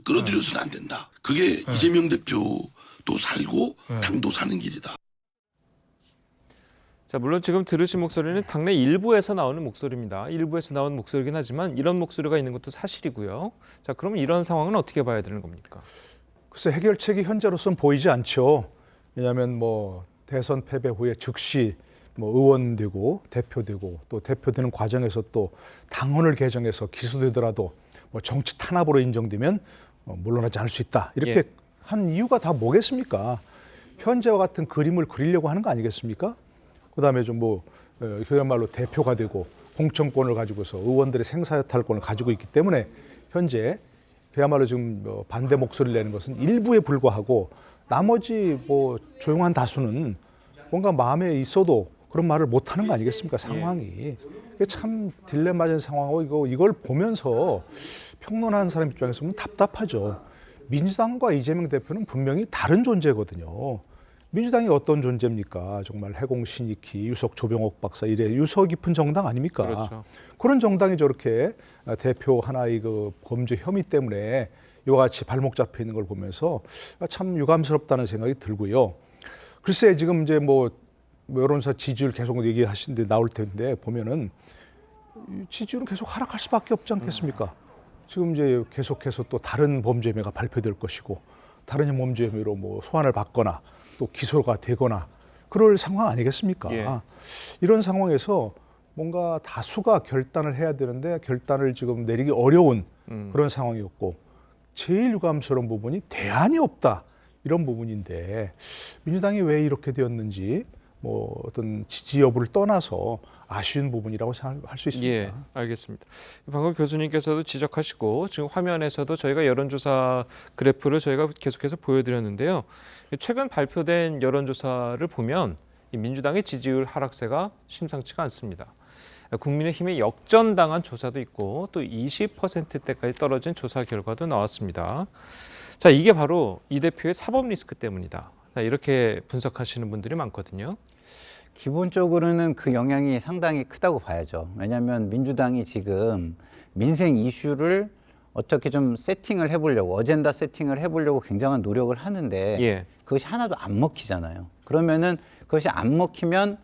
L: 끌어들여서는 안 된다. 그게 이재명 대표도 살고 당도 사는 길이다.
A: 자, 물론 지금 들으신 목소리는 당내 일부에서 나오는 목소리입니다. 일부에서 나오는 목소리긴 하지만 이런 목소리가 있는 것도 사실이고요. 자, 그러면 이런 상황은 어떻게 봐야 되는 겁니까?
V: 글쎄 해결책이 현재로서는 보이지 않죠. 왜냐하면 뭐 대선 패배 후에 즉시 뭐 의원 되고 대표 되고 또 대표되는 과정에서 또 당헌을 개정해서 기소되더라도 뭐 정치 탄압으로 인정되면 물러나지 않을 수 있다. 이렇게 한 이유가 다 뭐겠습니까? 현재와 같은 그림을 그리려고 하는 거 아니겠습니까? 그다음에 좀 뭐 그야말로 대표가 되고 공천권을 가지고서 의원들의 생사여탈권을 가지고 있기 때문에 현재 그야말로 지금 반대 목소리를 내는 것은 일부에 불과하고 나머지 뭐 조용한 다수는 뭔가 마음에 있어도 그런 말을 못 하는 거 아니겠습니까? 상황이. 이게 참 딜레마적인 상황이고 이걸 보면서 평론하는 사람 입장에서 보면 답답하죠. 민주당과 이재명 대표는 분명히 다른 존재거든요. 민주당이 어떤 존재입니까? 정말 해공 신익희, 유석 조병옥 박사 이래 유서 깊은 정당 아닙니까?
A: 그렇죠.
V: 그런 정당이 저렇게 대표 하나의 그 범죄 혐의 때문에 이와 같이 발목 잡혀 있는 걸 보면서 참 유감스럽다는 생각이 들고요. 글쎄 지금 이제 뭐 여론조사 지지율 계속 얘기하시는데 나올 텐데 보면은 지지율은 계속 하락할 수밖에 없지 않겠습니까? 지금 이제 계속해서 또 다른 범죄 혐의가 발표될 것이고 다른 범죄 혐의로 뭐 소환을 받거나 또 기소가 되거나 그럴 상황 아니겠습니까? 이런 상황에서 뭔가 다수가 결단을 해야 되는데 결단을 지금 내리기 어려운 그런 상황이었고 제일 유감스러운 부분이 대안이 없다 이런 부분인데 민주당이 왜 이렇게 되었는지 뭐 어떤 지지 여부를 떠나서 아쉬운 부분이라고 생각할 수 있습니다.
A: 예, 알겠습니다. 방금 교수님께서도 지적하시고 지금 화면에서도 저희가 여론조사 그래프를 저희가 계속해서 보여드렸는데요. 최근 발표된 여론조사를 보면 이 민주당의 지지율 하락세가 심상치가 않습니다. 국민의힘에 역전당한 조사도 있고 또 20%대까지 떨어진 조사 결과도 나왔습니다. 자, 이게 바로 이 대표의 사법 리스크 때문이다. 이렇게 분석하시는 분들이 많거든요.
D: 기본적으로는 그 영향이 상당히 크다고 봐야죠. 왜냐하면 민주당이 지금 민생 이슈를 어떻게 좀 세팅을 해보려고 어젠다 세팅을 해보려고 굉장한 노력을 하는데 그것이 하나도 안 먹히잖아요. 그러면은 그것이 안 먹히면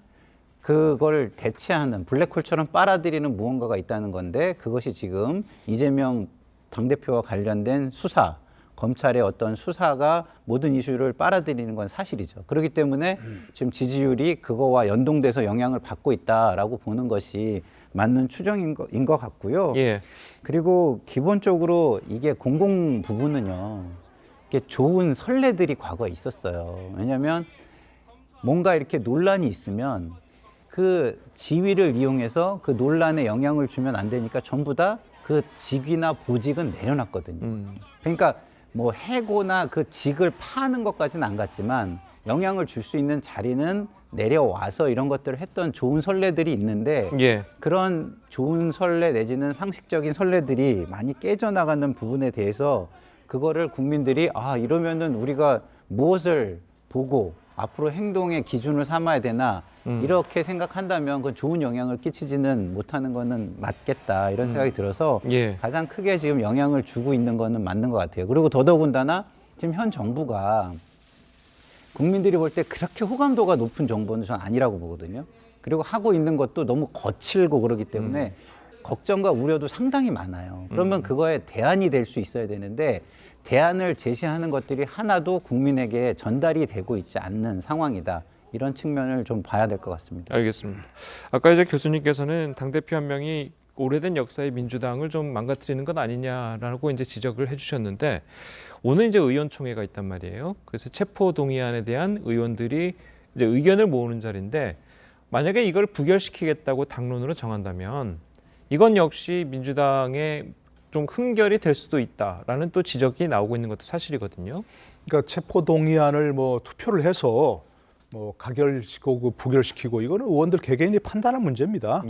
D: 그걸 대체하는 블랙홀처럼 빨아들이는 무언가가 있다는 건데 그것이 지금 이재명 당대표와 관련된 수사 검찰의 어떤 수사가 모든 이슈를 빨아들이는 건 사실이죠. 그렇기 때문에 지금 지지율이 그거와 연동돼서 영향을 받고 있다라고 보는 것이 맞는 추정인 것 같고요. 그리고 기본적으로 이게 공공 부분은요. 이게 좋은 선례들이 과거에 있었어요. 왜냐하면 뭔가 이렇게 논란이 있으면 그 지위를 이용해서 그 논란에 영향을 주면 안 되니까 전부 다 그 직위나 보직은 내려놨거든요. 그러니까 뭐 해고나 그 직을 파는 것까지는 안 갔지만 영향을 줄 수 있는 자리는 내려와서 이런 것들을 했던 좋은 선례들이 있는데 그런 좋은 선례 내지는 상식적인 선례들이 많이 깨져나가는 부분에 대해서 그거를 국민들이 이러면은 우리가 무엇을 보고 앞으로 행동의 기준을 삼아야 되나 이렇게 생각한다면 그 좋은 영향을 끼치지는 못하는 거는 맞겠다 이런 생각이 들어서 가장 크게 지금 영향을 주고 있는 거는 맞는 것 같아요. 그리고 더더군다나 지금 현 정부가 국민들이 볼 때 그렇게 호감도가 높은 정부는 저는 아니라고 보거든요. 그리고 하고 있는 것도 너무 거칠고 그러기 때문에 걱정과 우려도 상당히 많아요. 그러면 그거에 대안이 될 수 있어야 되는데 대안을 제시하는 것들이 하나도 국민에게 전달이 되고 있지 않는 상황이다. 이런 측면을 좀 봐야 될 것 같습니다.
A: 알겠습니다. 아까 이제 교수님께서는 당대표 한 명이 오래된 역사의 민주당을 좀 망가뜨리는 것 아니냐라고 이제 지적을 해주셨는데 오늘 이제 의원총회가 있단 말이에요. 그래서 체포동의안에 대한 의원들이 이제 의견을 모으는 자리인데 만약에 이걸 부결시키겠다고 당론으로 정한다면 이건 역시 민주당의 좀 흠결이 될 수도 있다라는 또 지적이 나오고 있는 것도 사실이거든요.
V: 그러니까 체포동의안을 뭐 투표를 해서 뭐 가결시키고 부결시키고 이거는 의원들 개개인이 판단한 문제입니다.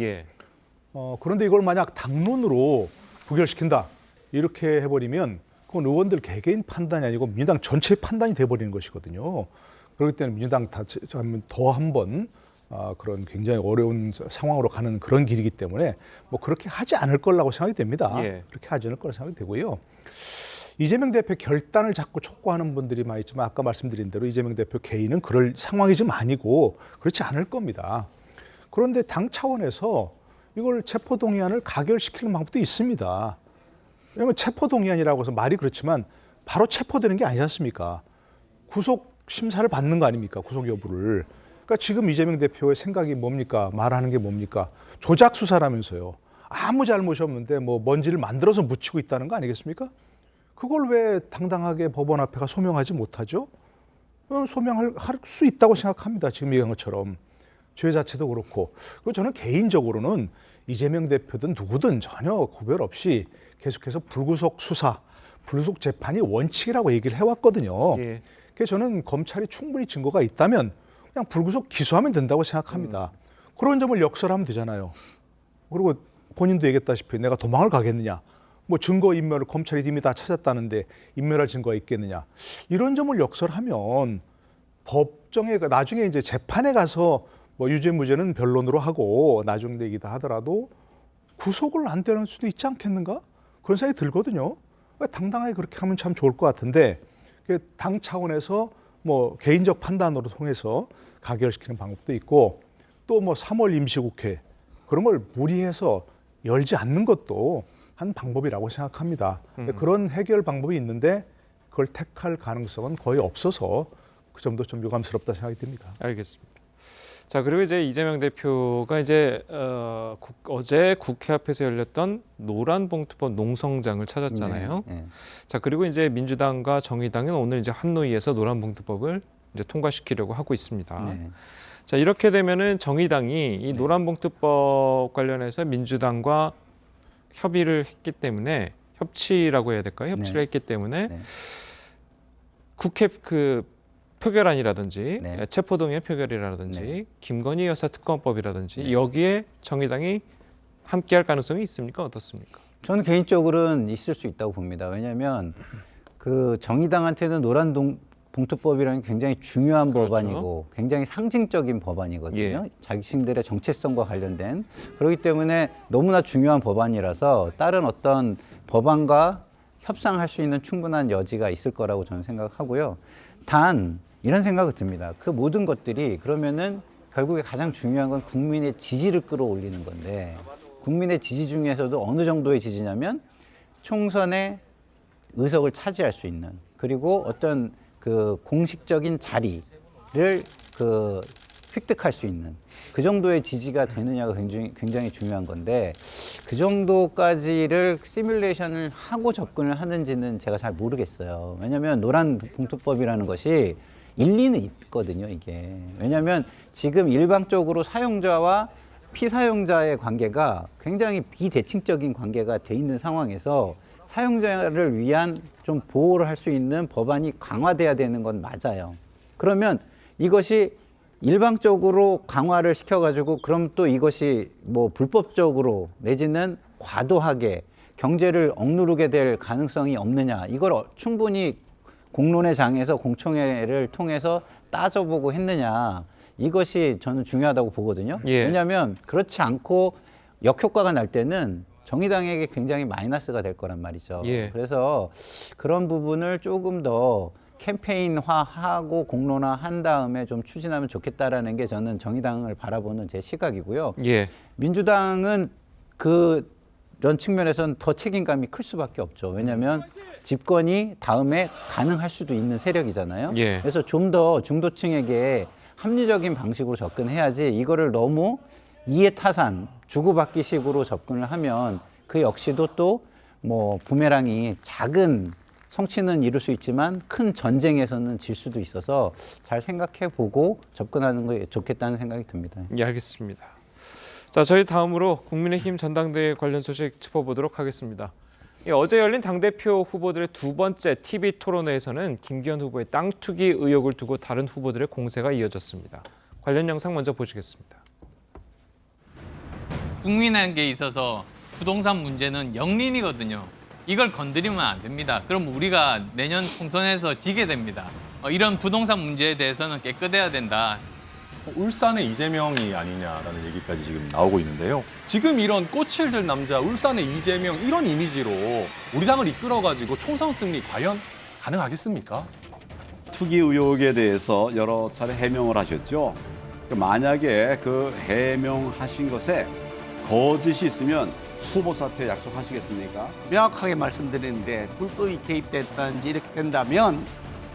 V: 그런데 이걸 만약 당론으로 부결시킨다 이렇게 해버리면 그건 의원들 개개인 판단이 아니고 민주당 전체의 판단이 돼버리는 것이거든요. 그렇기 때문에 민주당 더 한 번 그런 굉장히 어려운 상황으로 가는 그런 길이기 때문에 뭐 그렇게 하지 않을 거라고 생각이 됩니다.
A: 예.
V: 그렇게 하지 않을 거라고 생각이 되고요. 이재명 대표 결단을 자꾸 촉구하는 분들이 많이 있지만 아까 말씀드린 대로 이재명 대표 개인은 그럴 상황이 좀 아니고 그렇지 않을 겁니다. 그런데 당 차원에서 이걸 체포동의안을 가결시키는 방법도 있습니다. 왜냐하면 체포동의안이라고 해서 말이 그렇지만 바로 체포되는 게 아니지 않습니까? 구속 심사를 받는 거 아닙니까? 구속 여부를. 그러니까 지금 이재명 대표의 생각이 뭡니까? 말하는 게 뭡니까? 조작 수사라면서요. 아무 잘못이 없는데 뭐 먼지를 만들어서 묻히고 있다는 거 아니겠습니까? 그걸 왜 당당하게 법원 앞에 가 소명하지 못하죠? 소명할 수 있다고 생각합니다. 지금 얘기한 것처럼. 죄 자체도 그렇고. 그리고 저는 개인적으로는 이재명 대표든 누구든 전혀 구별 없이 계속해서 불구속 수사, 불구속 재판이 원칙이라고 얘기를 해왔거든요.
A: 예.
V: 그래서 저는 검찰이 충분히 증거가 있다면 그냥 불구속 기소하면 된다고 생각합니다. 그런 점을 역설하면 되잖아요. 그리고 본인도 얘기했다시피 내가 도망을 가겠느냐. 뭐 증거 인멸을 검찰이 이미 다 찾았다는데 인멸할 증거가 있겠느냐. 이런 점을 역설하면 법정에 나중에 이제 재판에 가서 뭐 유죄 무죄는 변론으로 하고 나중 얘기다 하더라도 구속을 안 되는 수도 있지 않겠는가? 그런 생각이 들거든요. 당당하게 그렇게 하면 참 좋을 것 같은데 당 차원에서 뭐 개인적 판단으로 통해서 가결시키는 방법도 있고 또 뭐 3월 임시국회 그런 걸 무리해서 열지 않는 것도 한 방법이라고 생각합니다. 그런 해결 방법이 있는데 그걸 택할 가능성은 거의 없어서 그 점도 좀 유감스럽다 생각이 듭니다.
A: 알겠습니다. 자, 그리고 이제 이재명 대표가 이제 어제 국회 앞에서 열렸던 노란봉투법 농성장을 찾았잖아요.
D: 네, 네.
A: 자, 그리고 이제 민주당과 정의당은 오늘 이제 한노위에서 노란봉투법을 이제 통과시키려고 하고 있습니다.
D: 네.
A: 자, 이렇게 되면은 정의당이 이 노란봉투법 관련해서 민주당과 협의를 했기 때문에 협치라고 해야 될까요? 협치를 했기 때문에 국회 그 표결안이라든지 체포동의안 표결이라든지 김건희 여사 특검법이라든지 여기에 정의당이 함께할 가능성이 있습니까? 어떻습니까?
D: 저는 개인적으로는 있을 수 있다고 봅니다. 왜냐하면 그 정의당한테는 노란봉투법이라는 게 굉장히 중요한 법안이고 굉장히 상징적인 법안이거든요. 자신들의 정체성과 관련된. 그렇기 때문에 너무나 중요한 법안이라서 다른 어떤 법안과 협상할 수 있는 충분한 여지가 있을 거라고 저는 생각하고요. 단 이런 생각이 듭니다. 그 모든 것들이 그러면은 결국에 가장 중요한 건 국민의 지지를 끌어올리는 건데 국민의 지지 중에서도 어느 정도의 지지냐면 총선에 의석을 차지할 수 있는 그리고 어떤 그 공식적인 자리를 그 획득할 수 있는 그 정도의 지지가 되느냐가 굉장히 중요한 건데 그 정도까지를 시뮬레이션을 하고 접근을 하는지는 제가 잘 모르겠어요. 왜냐하면 노란봉투법이라는 것이 일리는 있거든요, 이게. 왜냐하면 지금 일방적으로 사용자와 피사용자의 관계가 굉장히 비대칭적인 관계가 돼 있는 상황에서 사용자를 위한 좀 보호를 할 수 있는 법안이 강화돼야 되는 건 맞아요. 그러면 이것이 일방적으로 강화를 시켜가지고 그럼 또 이것이 뭐 불법적으로 내지는 과도하게 경제를 억누르게 될 가능성이 없느냐. 이걸 충분히 공론의 장에서 공청회를 통해서 따져보고 했느냐. 이것이 저는 중요하다고 보거든요. 왜냐하면 그렇지 않고 역효과가 날 때는 정의당에게 굉장히 마이너스가 될 거란 말이죠. 그래서 그런 부분을 조금 더 캠페인화하고 공론화한 다음에 좀 추진하면 좋겠다라는 게 저는 정의당을 바라보는 제 시각이고요. 민주당은 그런 측면에서는 더 책임감이 클 수밖에 없죠. 왜냐하면 집권이 다음에 가능할 수도 있는 세력이잖아요. 그래서 좀 더 중도층에게 합리적인 방식으로 접근해야지 이거를 너무 이해타산, 주고받기 식으로 접근을 하면 그 역시도 또 뭐 부메랑이 작은 성취는 이룰 수 있지만 큰 전쟁에서는 질 수도 있어서 잘 생각해보고 접근하는 게 좋겠다는 생각이 듭니다.
A: 예, 알겠습니다. 자, 저희 다음으로 국민의힘 전당대회 관련 소식 짚어보도록 하겠습니다. 어제 열린 당대표 후보들의 두 번째 TV 토론회에서는 김기현 후보의 땅 투기 의혹을 두고 다른 후보들의 공세가 이어졌습니다. 관련 영상 먼저 보시겠습니다.
R: 국민에게 있어서 부동산 문제는 영린이거든요. 이걸 건드리면 안 됩니다. 그럼 우리가 내년 총선에서 지게 됩니다. 이런 부동산 문제에 대해서는 깨끗해야 된다.
S: 울산의 이재명이 아니냐라는 얘기까지 지금 나오고 있는데요. 지금 이런 꽃을 들 남자 울산의 이재명 이런 이미지로 우리 당을 이끌어가지고 총선 승리 과연 가능하겠습니까?
Q: 투기 의혹에 대해서 여러 차례 해명을 하셨죠. 만약에 그 해명하신 것에 거짓이 있으면 후보 사퇴 약속하시겠습니까?
T: 명확하게 말씀드리는데 불법이 개입됐다든지 이렇게 된다면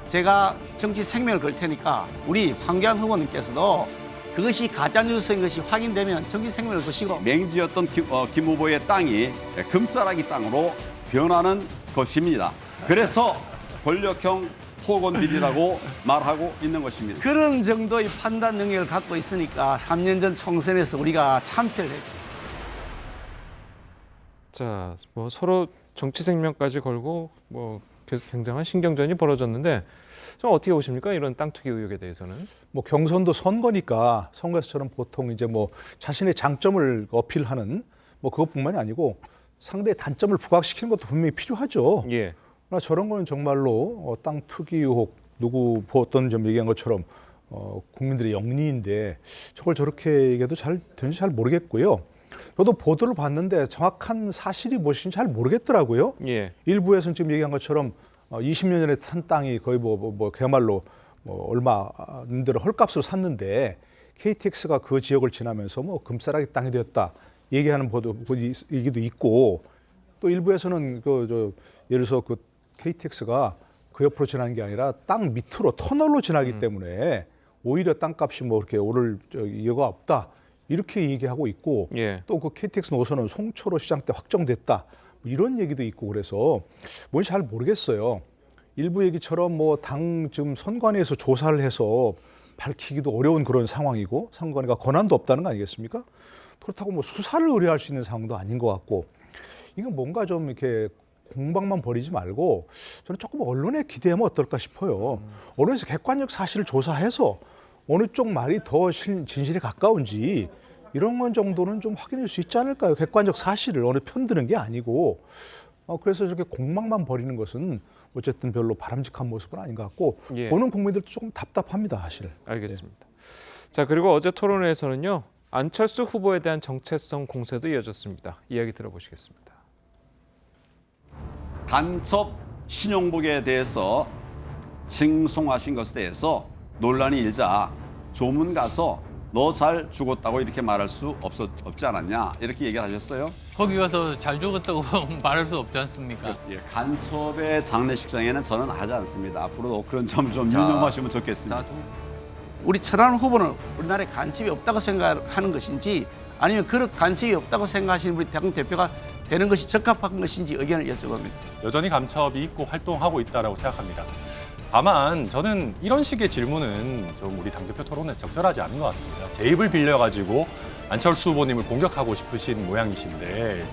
T: 제가 정치 생명을 걸 테니까 우리 황교안 후보님께서도 그것이 가짜뉴스인 것이 확인되면 정치 생명을 거시고
Q: 맹지였던 김 후보의 땅이 금싸라기 땅으로 변하는 것입니다. 그래서 권력형 토건 비리라고 말하고 있는 것입니다.
T: 그런 정도의 판단 능력을 갖고 있으니까 3년 전 총선에서 우리가 참패를 했죠.
A: 자, 뭐 서로 정치 생명까지 걸고 뭐 굉장한 신경전이 벌어졌는데 좀 어떻게 보십니까? 이런 땅 투기 의혹에 대해서는?
V: 뭐 경선도 선거니까 선거에서처럼 보통 이제 뭐 자신의 장점을 어필하는 뭐 그것뿐만이 아니고 상대의 단점을 부각시키는 것도 분명히 필요하죠.
A: 예.
V: 그러나 저런 거는 정말로 땅 투기 의혹 누구 어떤 점 얘기한 것처럼 국민들의 영리인데 저걸 저렇게 얘기해도 잘 되는지 잘 모르겠고요. 저도 보도를 봤는데 정확한 사실이 무엇인지 잘 모르겠더라고요.
A: 예.
U: 일부에서는 지금 얘기한 것처럼 20년 전에 산 땅이 거의 그야말로 얼마인데로 헐값으로 샀는데 KTX가 그 지역을 지나면서 금싸라기 땅이 되었다 얘기하는 보도 얘기도 있고, 또 일부에서는 예를 들어서 그 KTX가 그 옆으로 지나는 게 아니라 땅 밑으로 터널로 지나기 때문에 오히려 땅값이 이렇게 오를 이유가 없다 이렇게 얘기하고 있고,
A: 예.
U: 또 그 KTX 노선은 송초로 시장 때 확정됐다 이런 얘기도 있고, 그래서 뭔지 잘 모르겠어요. 일부 얘기처럼 당 지금 선관위에서 조사를 해서 밝히기도 어려운 그런 상황이고 선관위가 권한도 없다는 거 아니겠습니까? 그렇다고 수사를 의뢰할 수 있는 상황도 아닌 것 같고, 이건 뭔가 좀 이렇게 공방만 벌이지 말고 저는 조금 언론에 기대하면 어떨까 싶어요. 언론에서 객관적 사실을 조사해서 어느 쪽 말이 더 진실에 가까운지 이런 건 정도는 좀 확인할 수 있지 않을까요? 객관적 사실을 어느 편 드는 게 아니고. 그래서 저렇게 공방만 벌이는 것은 어쨌든 별로 바람직한 모습은 아닌 것 같고,
A: 예.
U: 보는 국민들도 조금 답답합니다, 사실.
A: 알겠습니다. 네. 자, 그리고 어제 토론회에서는요, 안철수 후보에 대한 정체성 공세도 이어졌습니다. 이야기 들어보시겠습니다.
Q: 간첩 신용복에 대해서 칭송하신 것에 대해서 논란이 일자 조문 가서 너 잘 죽었다고 이렇게 말할 수 없지 않았냐 이렇게 얘기를 하셨어요.
R: 거기 가서 잘 죽었다고 말할 수 없지 않습니까?
Q: 예, 간첩의 장례식장에는 저는 하지 않습니다. 앞으로도 그런 점 좀 유념하시면 좋겠습니다.
T: 우리 천안 후보는 우리나라에 간첩이 없다고 생각하는 것인지, 아니면 그런 간첩이 없다고 생각하시는 우리 당 대표가 되는 것이 적합한 것인지 의견을 여쭤봅니다.
S: 여전히 간첩이 있고 활동하고 있다라고 생각합니다. 다만 저는 이런 식의 질문은 좀 우리 당대표 토론에 적절하지 않은 것 같습니다. 제 입을 빌려가지고 안철수 후보님을 공격하고 싶으신 모양이신데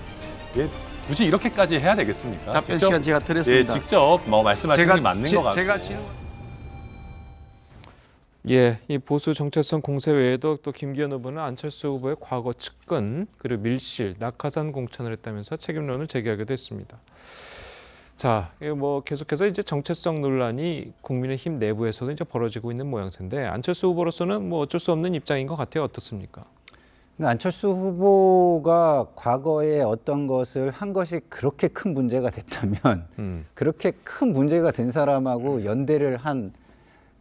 S: 굳이 이렇게까지 해야 되겠습니까?
T: 답변 시간 제가 드렸습니다.
S: 예, 직접 말씀하시는 게 맞는 것 같고.
T: 제가
A: 예, 이 보수 정체성 공세 외에도 또 김기현 후보는 안철수 후보의 과거 측근 그리고 밀실, 낙하산 공천을 했다면서 책임론을 제기하기도 했습니다. 자, 계속해서 이제 정체성 논란이 국민의힘 내부에서도 이제 벌어지고 있는 모양새인데, 안철수 후보로서는 어쩔 수 없는 입장인 것 같아요. 어떻습니까?
D: 안철수 후보가 과거에 어떤 것을 한 것이 그렇게 큰 문제가 됐다면 그렇게 큰 문제가 된 사람하고 연대를 하는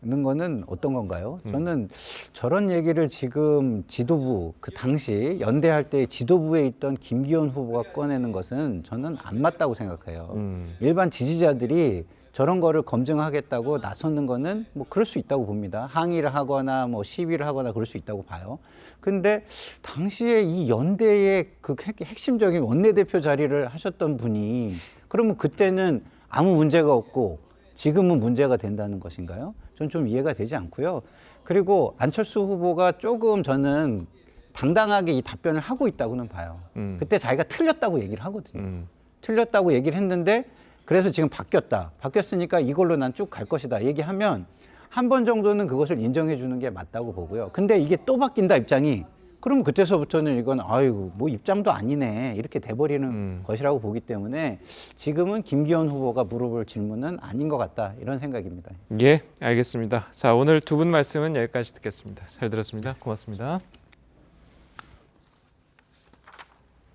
D: 거는 어떤 건가요? 저는 저런 얘기를 지금 지도부, 그 당시 연대할 때 지도부에 있던 김기현 후보가 꺼내는 것은 저는 안 맞다고 생각해요. 일반 지지자들이 저런 거를 검증하겠다고 나서는 거는 그럴 수 있다고 봅니다. 항의를 하거나 시위를 하거나 그럴 수 있다고 봐요. 근데 당시에 이 연대의 그 핵심적인 원내대표 자리를 하셨던 분이 그러면 그때는 아무 문제가 없고 지금은 문제가 된다는 것인가요? 저는 좀 이해가 되지 않고요. 그리고 안철수 후보가 조금 저는 당당하게 이 답변을 하고 있다고는 봐요. 그때 자기가 틀렸다고 얘기를 하거든요. 틀렸다고 얘기를 했는데 그래서 지금 바뀌었으니까 이걸로 난 쭉 갈 것이다 얘기하면 한 번 정도는 그것을 인정해 주는 게 맞다고 보고요. 근데 이게 또 바뀐다 입장이 그럼 그때서부터는 이건 아이고 뭐 입장도 아니네 이렇게 돼버리는 것이라고 보기 때문에 지금은 김기현 후보가 물어볼 질문은 아닌 것 같다 이런 생각입니다.
A: 예, 알겠습니다. 자, 오늘 두 분 말씀은 여기까지 듣겠습니다. 잘 들었습니다. 고맙습니다.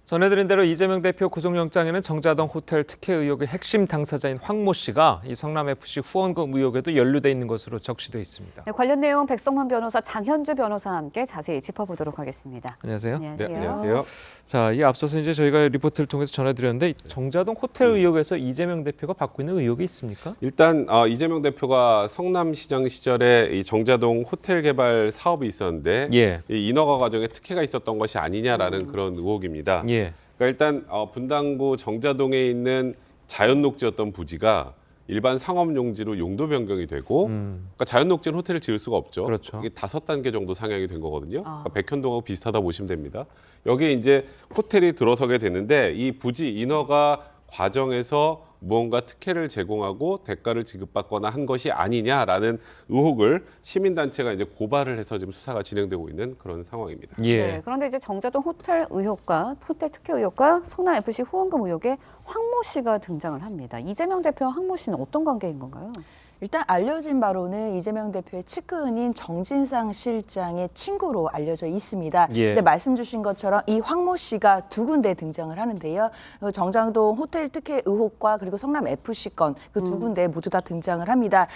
A: 전해드린 대로 이재명 대표 구속영장에는 정자동 호텔 특혜 의혹의 핵심 당사자인 황모 씨가 이 성남FC 후원금 의혹에도 연루돼 있는 것으로 적시돼 있습니다.
B: 네, 관련 내용 백성만 변호사, 장현주 변호사와 함께 자세히 짚어보도록 하겠습니다.
A: 안녕하세요.
B: 안녕하세요.
E: 네, 안녕하세요.
A: 자, 이 앞서서 이제 저희가 리포트를 통해서 전해드렸는데 정자동 호텔 의혹에서 이재명 대표가 받고 있는 의혹이 있습니까?
E: 일단 이재명 대표가 성남시장 시절에 이 정자동 호텔 개발 사업이 있었는데
A: 예.
E: 이 인허가 과정에 특혜가 있었던 것이 아니냐라는 그런 의혹입니다.
A: 예.
E: 그러니까 일단 분당구 정자동에 있는 자연녹지였던 부지가 일반 상업용지로 용도 변경이 되고 그러니까 자연녹지는 호텔을 지을 수가 없죠.
A: 그렇죠.
E: 이게 5단계 정도 상향이 된 거거든요. 그러니까 백현동하고 비슷하다 보시면 됩니다. 여기에 이제 호텔이 들어서게 되는데 이 부지 인허가 과정에서 무언가 특혜를 제공하고 대가를 지급받거나 한 것이 아니냐라는 의혹을 시민단체가 이제 고발을 해서 지금 수사가 진행되고 있는 그런 상황입니다.
A: 예.
B: 네, 그런데 이제 정자동 호텔 의혹과 호텔 특혜 의혹과 성남FC 후원금 의혹에 황모 씨가 등장을 합니다. 이재명 대표와 황모 씨는 어떤 관계인 건가요?
H: 일단 알려진 바로는 이재명 대표의 측근인 정진상 실장의 친구로 알려져 있습니다.
A: 예.
H: 근데 말씀 주신 것처럼 이 황모 씨가 두 군데 등장을 하는데요. 정자동 호텔 특혜 의혹과 그리고 성남 FC 건 그 두 군데 모두 다 등장을 합니다.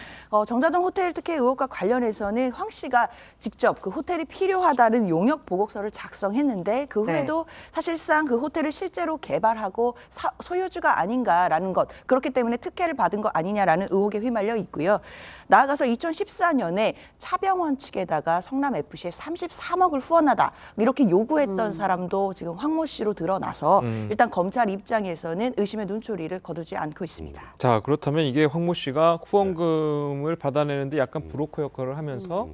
H: 정자동 호텔 특혜 의혹과 관련해서는 황 씨가 직접 그 호텔이 필요하다는 용역 보고서를 작성했는데 그 후에도 사실상 그 호텔을 실제로 개발하고 소유주가 아닌가라는 것, 그렇기 때문에 특혜를 받은 거 아니냐라는 의혹에 휘말려 있고요. 나아가서 2014년에 차병원 측에다가 성남FC에 33억을 후원하다 이렇게 요구했던 사람도 지금 황모 씨로 드러나서 일단 검찰 입장에서는 의심의 눈초리를 거두지 않고 있습니다.
A: 자, 그렇다면 이게 황모 씨가 후원금을 받아내는데 약간 브로커 역할을 하면서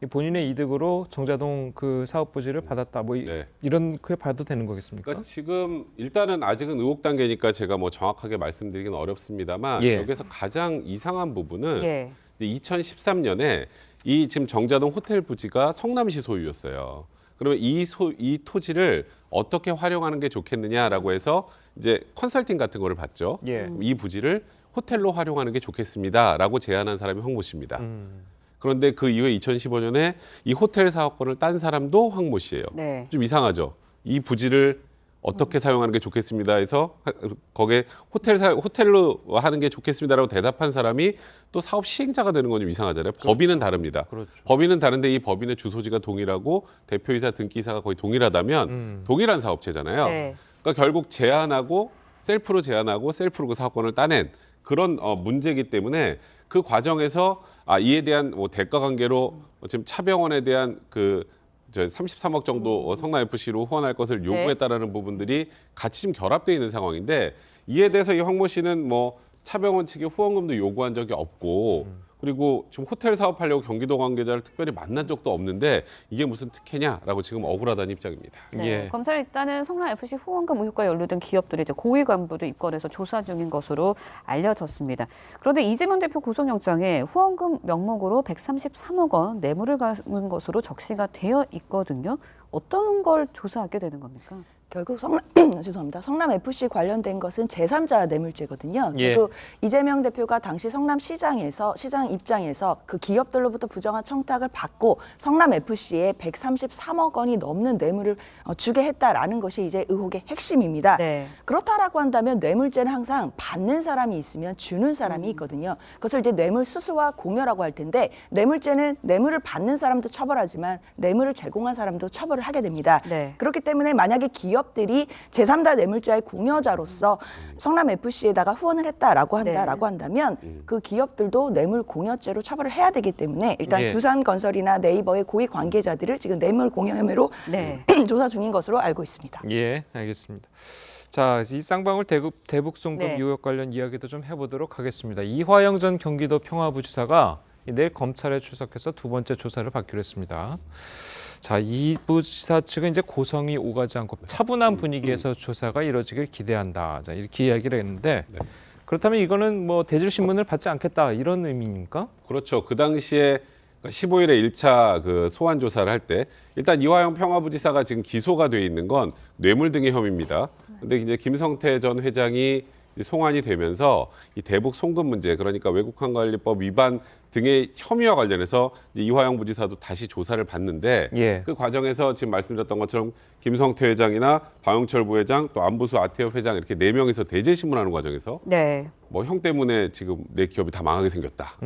A: 본인의 이득으로 정자동 그 사업 부지를 받았다. 뭐 이런 게 봐도 되는 거겠습니까?
E: 그러니까 지금 일단은 아직은 의혹 단계니까 제가 뭐 정확하게 말씀드리긴 어렵습니다만
A: 예.
E: 여기서 가장 이상한 부분은
B: 예.
E: 2013년에 이 지금 정자동 호텔 부지가 성남시 소유였어요. 그러면 이 토지를 어떻게 활용하는 게 좋겠느냐라고 해서 이제 컨설팅 같은 거를 받죠.
A: 예.
E: 이 부지를 호텔로 활용하는 게 좋겠습니다라고 제안한 사람이 황모 씨입니다. 그런데 그 이후에 2015년에 이 호텔 사업권을 딴 사람도 황모 씨예요.
B: 네.
E: 좀 이상하죠. 이 부지를 어떻게 사용하는 게 좋겠습니다 해서 거기에 호텔로 하는 게 좋겠습니다라고 대답한 사람이 또 사업 시행자가 되는 건 좀 이상하잖아요. 법인은 다릅니다.
A: 그렇죠.
E: 법인은 다른데 이 법인의 주소지가 동일하고 대표이사 등기이사가 거의 동일하다면 동일한 사업체잖아요.
B: 네.
E: 그러니까 결국 제안하고 셀프로 그 사업권을 따낸 그런 문제이기 때문에 그 과정에서 이에 대한 뭐 대가 관계로 지금 차병원에 대한 그 33억 정도 성남FC로 후원할 것을 요구했다라는 부분들이 같이 지금 결합되어 있는 상황인데 이에 대해서 이 황모 씨는 뭐 차병원 측에 후원금도 요구한 적이 없고 그리고 지금 호텔 사업하려고 경기도 관계자를 특별히 만난 적도 없는데 이게 무슨 특혜냐라고 지금 억울하다는 입장입니다.
B: 네, 검찰이 일단은 성남FC 후원금 의혹과 연루된 기업들이 이제 고위 간부를 입건해서 조사 중인 것으로 알려졌습니다. 그런데 이재명 대표 구속영장에 후원금 명목으로 133억 원 뇌물을 가는 것으로 적시가 되어 있거든요. 어떤 걸 조사하게 되는 겁니까?
H: 결국 죄송합니다. 성남FC 관련된 것은 제3자 뇌물죄거든요.
A: 예.
H: 그리고 이재명 대표가 당시 시장 입장에서 그 기업들로부터 부정한 청탁을 받고 성남FC에 133억 원이 넘는 뇌물을 주게 했다라는 것이 이제 의혹의 핵심입니다.
B: 네.
H: 그렇다라고 한다면 뇌물죄는 항상 받는 사람이 있으면 주는 사람이 있거든요. 그것을 이제 뇌물 수수와 공여라고 할 텐데 뇌물죄는 뇌물을 받는 사람도 처벌하지만 뇌물을 제공한 사람도 처벌을 하게 됩니다.
B: 네.
H: 그렇기 때문에 만약에 기업들이 제3자 뇌물자의 공여자로서 성남FC에다가 후원을 했다라고 한다면 그 기업들도 뇌물 공여죄로 처벌을 해야 되기 때문에 일단
A: 예.
H: 두산건설이나 네이버의 고위 관계자들을 지금 뇌물 공여 혐의로 조사 중인 것으로 알고 있습니다.
A: 예, 알겠습니다. 자, 이 쌍방울 대북 송금
B: 네.
A: 의혹 관련 이야기도 좀 해보도록 하겠습니다. 이화영 전 경기도 평화부지사가 내일 검찰에 출석해서 두 번째 조사를 받기로 했습니다. 자, 이 부지사 측은 이제 고성이 오가지 않고 차분한 분위기에서 조사가 이루어지길 기대한다. 자, 이렇게 이야기를 했는데 그렇다면 이거는 뭐 대질신문을 받지 않겠다 이런 의미입니까?
E: 그렇죠. 그 당시에 15일에 1차 그 소환 조사를 할 때 일단 이화영 평화부지사가 지금 기소가 돼 있는 건 뇌물 등의 혐의입니다. 근데 이제 김성태 전 회장이 이제 송환이 되면서 이 대북 송금 문제, 그러니까 외국환관리법 위반 등의 혐의와 관련해서 이제 이화영 부지사도 다시 조사를 받는데 그 과정에서 지금 말씀드렸던 것처럼 김성태 회장이나 방영철 부회장 또 안부수 아태엽 회장 이렇게 4명이서 대질 신문하는 과정에서 뭐 형 때문에 지금 내 기업이 다 망하게 생겼다.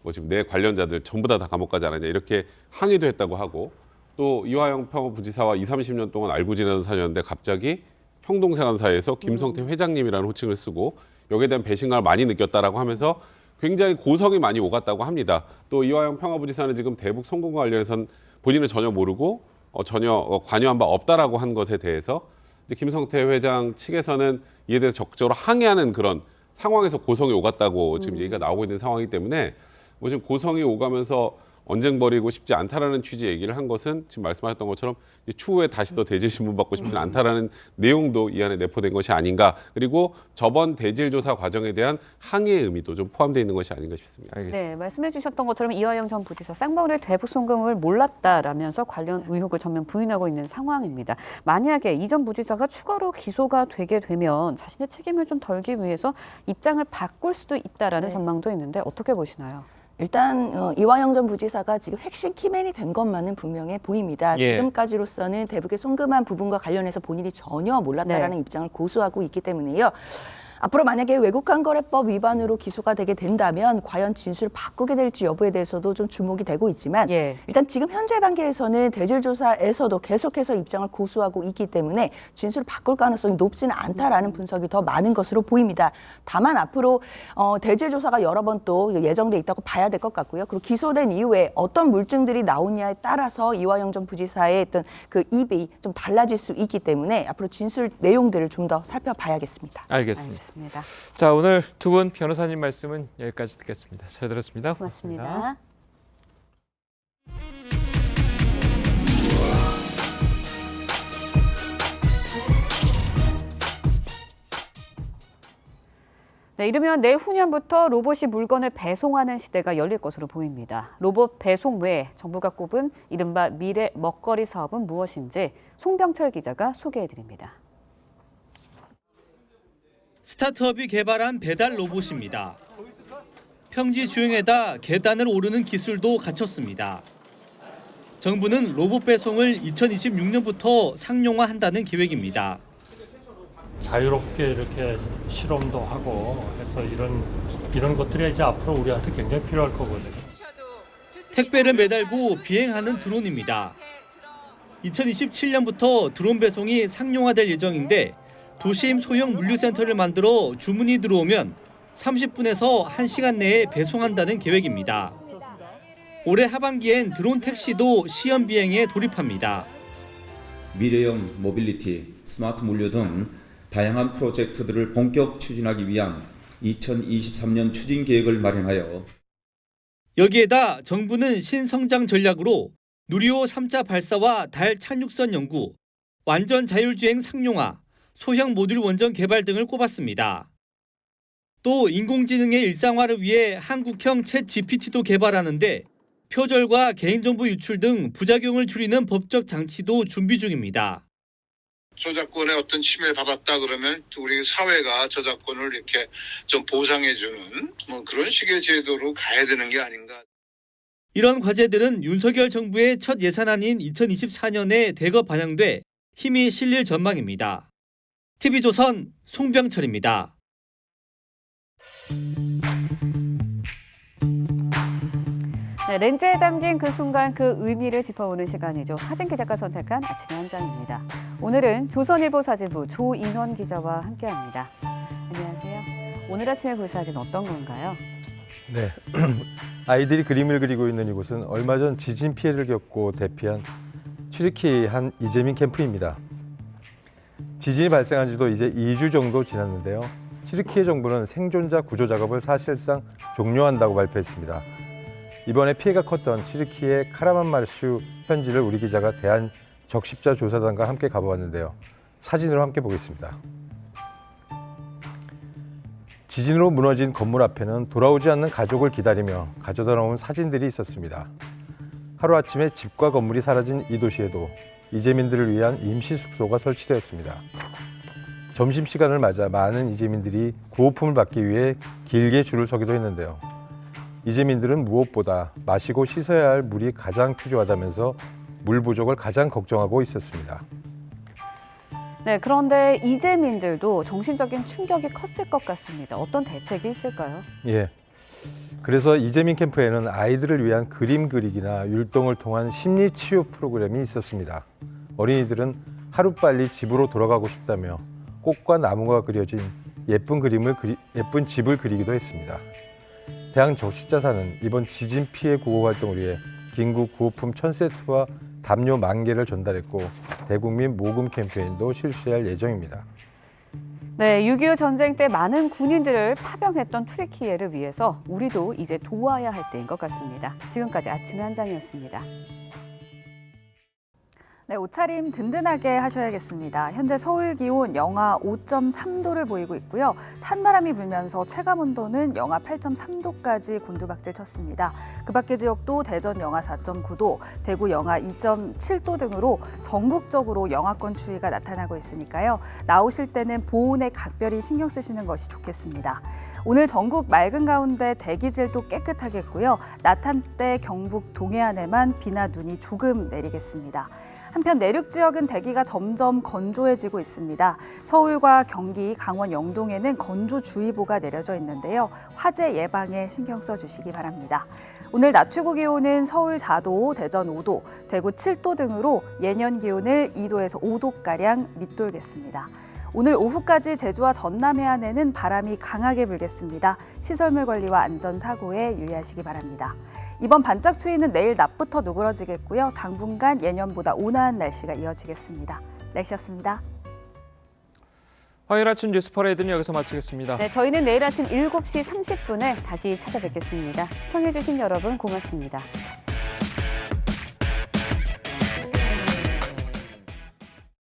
E: 뭐 지금 내 관련자들 전부 다 감옥 가지 않았냐 이렇게 항의도 했다고 하고, 또 이화영 평화부지사와 20-30년 동안 알고 지내던 사이였는데 갑자기 형동생한 사이에서 김성태 회장님이라는 호칭을 쓰고 여기에 대한 배신감을 많이 느꼈다라고 하면서 굉장히 고성이 많이 오갔다고 합니다. 또 이화영 평화부지사는 지금 대북 송금과 관련해서는 본인은 전혀 모르고 전혀 관여한 바 없다라고 한 것에 대해서 이제 김성태 회장 측에서는 이에 대해서 적극적으로 항의하는 그런 상황에서 고성이 오갔다고 지금 얘기가 나오고 있는 상황이기 때문에 뭐 지금 고성이 오가면서 언쟁 벌이고 싶지 않다라는 취지 얘기를 한 것은 지금 말씀하셨던 것처럼 추후에 다시 더 대질 신문 받고 싶지 않다라는 내용도 이 안에 내포된 것이 아닌가. 그리고 저번 대질 조사 과정에 대한 항의의 의미도 좀 포함되어 있는 것이 아닌가 싶습니다.
B: 네, 말씀해 주셨던 것처럼 이화영 전 부지사 쌍방울의 대북 송금을 몰랐다라면서 관련 의혹을 전면 부인하고 있는 상황입니다. 만약에 이 전 부지사가 추가로 기소가 되게 되면 자신의 책임을 좀 덜기 위해서 입장을 바꿀 수도 있다라는 전망도 있는데 어떻게 보시나요?
H: 일단 이화영 전 부지사가 지금 핵심 키맨이 된 것만은 분명해 보입니다. 지금까지로서는 대북에 송금한 부분과 관련해서 본인이 전혀 몰랐다라는 입장을 고수하고 있기 때문에요. 앞으로 만약에 외국환거래법 위반으로 기소가 되게 된다면 과연 진술을 바꾸게 될지 여부에 대해서도 좀 주목이 되고 있지만 일단 지금 현재 단계에서는 대질 조사에서도 계속해서 입장을 고수하고 있기 때문에 진술을 바꿀 가능성이 높지는 않다라는 분석이 더 많은 것으로 보입니다. 다만 앞으로 대질 조사가 여러 번 또 예정돼 있다고 봐야 될 것 같고요. 그리고 기소된 이후에 어떤 물증들이 나오냐에 따라서 이화영 전 부지사의 어떤 그 입이 좀 달라질 수 있기 때문에 앞으로 진술 내용들을 좀 더 살펴봐야겠습니다.
A: 알겠습니다. 자, 오늘 두 분 변호사님 말씀은 여기까지 듣겠습니다. 잘 들었습니다.
B: 고맙습니다. 네, 이르면 내후년부터 로봇이 물건을 배송하는 시대가 열릴 것으로 보입니다. 로봇 배송 외에 정부가 꼽은 이른바 미래 먹거리 사업은 무엇인지 송병철 기자가 소개해드립니다.
F: 스타트업이 개발한 배달 로봇입니다. 평지 주행에다 계단을 오르는 기술도 갖췄습니다. 정부는 로봇 배송을 2026년부터 상용화한다는 계획입니다.
J: 자유롭게 이렇게 실험도 하고 해서 이런 것들이 이제 앞으로 우리한테 굉장히 필요할 거거든요.
F: 택배를 매달고 비행하는 드론입니다. 2027년부터 드론 배송이 상용화될 예정인데 도심 소형 물류센터를 만들어 주문이 들어오면 30분에서 1시간 내에 배송한다는 계획입니다. 올해 하반기엔 드론 택시도 시험 비행에 돌입합니다.
W: 미래형 모빌리티, 스마트 물류 등 다양한 프로젝트들을 본격 추진하기 위한 2023년 추진 계획을 마련하여
F: 여기에다 정부는 신성장 전략으로 누리호 3차 발사와 달 착륙선 연구, 완전 자율주행 상용화, 소형 모듈 원전 개발 등을 꼽았습니다. 또 인공지능의 일상화를 위해 한국형 챗 GPT도 개발하는데 표절과 개인정보 유출 등 부작용을 줄이는 법적 장치도 준비 중입니다.
X: 저작권의 어떤 침해를 받았다 그러면 우리 사회가 저작권을 이렇게 좀 보상해주는 뭐 그런 식의 제도로 가야 되는 게 아닌가.
F: 이런 과제들은 윤석열 정부의 첫 예산안인 2024년에 대거 반영돼 힘이 실릴 전망입니다. TV조선 송병철입니다.
B: 네, 렌즈에 담긴 그 순간 그 의미를 짚어보는 시간이죠. 사진 기자가 선택한 아침의 한 장입니다. 오늘은 조선일보 사진부 조인원 기자와 함께합니다. 안녕하세요. 오늘 아침에 볼 사진 어떤 건가요?
Y: 네, 아이들이 그림을 그리고 있는 이곳은 얼마 전 지진 피해를 겪고 대피한 튀르키예 한 이재민 캠프입니다. 지진이 발생한 지도 이제 2주 정도 지났는데요. 튀르키예 정부는 생존자 구조 작업을 사실상 종료한다고 발표했습니다. 이번에 피해가 컸던 튀르키예 카라만마르슈 현지를 우리 기자가 대한 적십자 조사단과 함께 가보았는데요. 사진으로 함께 보겠습니다. 지진으로 무너진 건물 앞에는 돌아오지 않는 가족을 기다리며 가져다 놓은 사진들이 있었습니다. 하루아침에 집과 건물이 사라진 이 도시에도 이재민들을 위한 임시 숙소가 설치되었습니다. 점심시간을 맞아 많은 이재민들이 구호품을 받기 위해 길게 줄을 서기도 했는데요. 이재민들은 무엇보다 마시고 씻어야 할 물이 가장 필요하다면서 물 부족을 가장 걱정하고 있었습니다.
B: 네, 그런데 이재민들도 정신적인 충격이 컸을 것 같습니다. 어떤 대책이 있을까요?
Y: 예. 그래서 이재민 캠프에는 아이들을 위한 그림 그리기나 율동을 통한 심리 치유 프로그램이 있었습니다. 어린이들은 하루빨리 집으로 돌아가고 싶다며 꽃과 나무가 그려진 예쁜 집을 그리기도 했습니다. 대한적십자사는 이번 지진 피해 구호 활동을 위해 긴급 구호품 1000세트와 담요 10,000개를 전달했고 대국민 모금 캠페인도 실시할 예정입니다.
B: 네, 6.25 전쟁 때 많은 군인들을 파병했던 트리키예를 위해서 우리도 이제 도와야 할 때인 것 같습니다. 지금까지 아침의 한 장이었습니다. 네, 옷차림 든든하게 하셔야겠습니다. 현재 서울 기온 영하 5.3도를 보이고 있고요. 찬바람이 불면서 체감온도는 영하 8.3도까지 곤두박질 쳤습니다. 그 밖의 지역도 대전 영하 4.9도, 대구 영하 2.7도 등으로 전국적으로 영하권 추위가 나타나고 있으니까요. 나오실 때는 보온에 각별히 신경 쓰시는 것이 좋겠습니다. 오늘 전국 맑은 가운데 대기질도 깨끗하겠고요. 낮 한때 경북 동해안에만 비나 눈이 조금 내리겠습니다. 한편 내륙 지역은 대기가 점점 건조해지고 있습니다. 서울과 경기, 강원 영동에는 건조주의보가 내려져 있는데요. 화재 예방에 신경 써주시기 바랍니다. 오늘 낮 최고 기온은 서울 4도, 대전 5도, 대구 7도 등으로 예년 기온을 2도에서 5도가량 밑돌겠습니다. 오늘 오후까지 제주와 전남 해안에는 바람이 강하게 불겠습니다. 시설물 관리와 안전사고에 유의하시기 바랍니다. 이번 반짝 추위는 내일 낮부터 누그러지겠고요. 당분간 예년보다 온화한 날씨가 이어지겠습니다. 날씨였습니다.
A: 화요일 아침 뉴스 퍼레이드는 여기서 마치겠습니다.
B: 네, 저희는 내일 아침 7시 30분에 다시 찾아뵙겠습니다. 시청해주신 여러분 고맙습니다.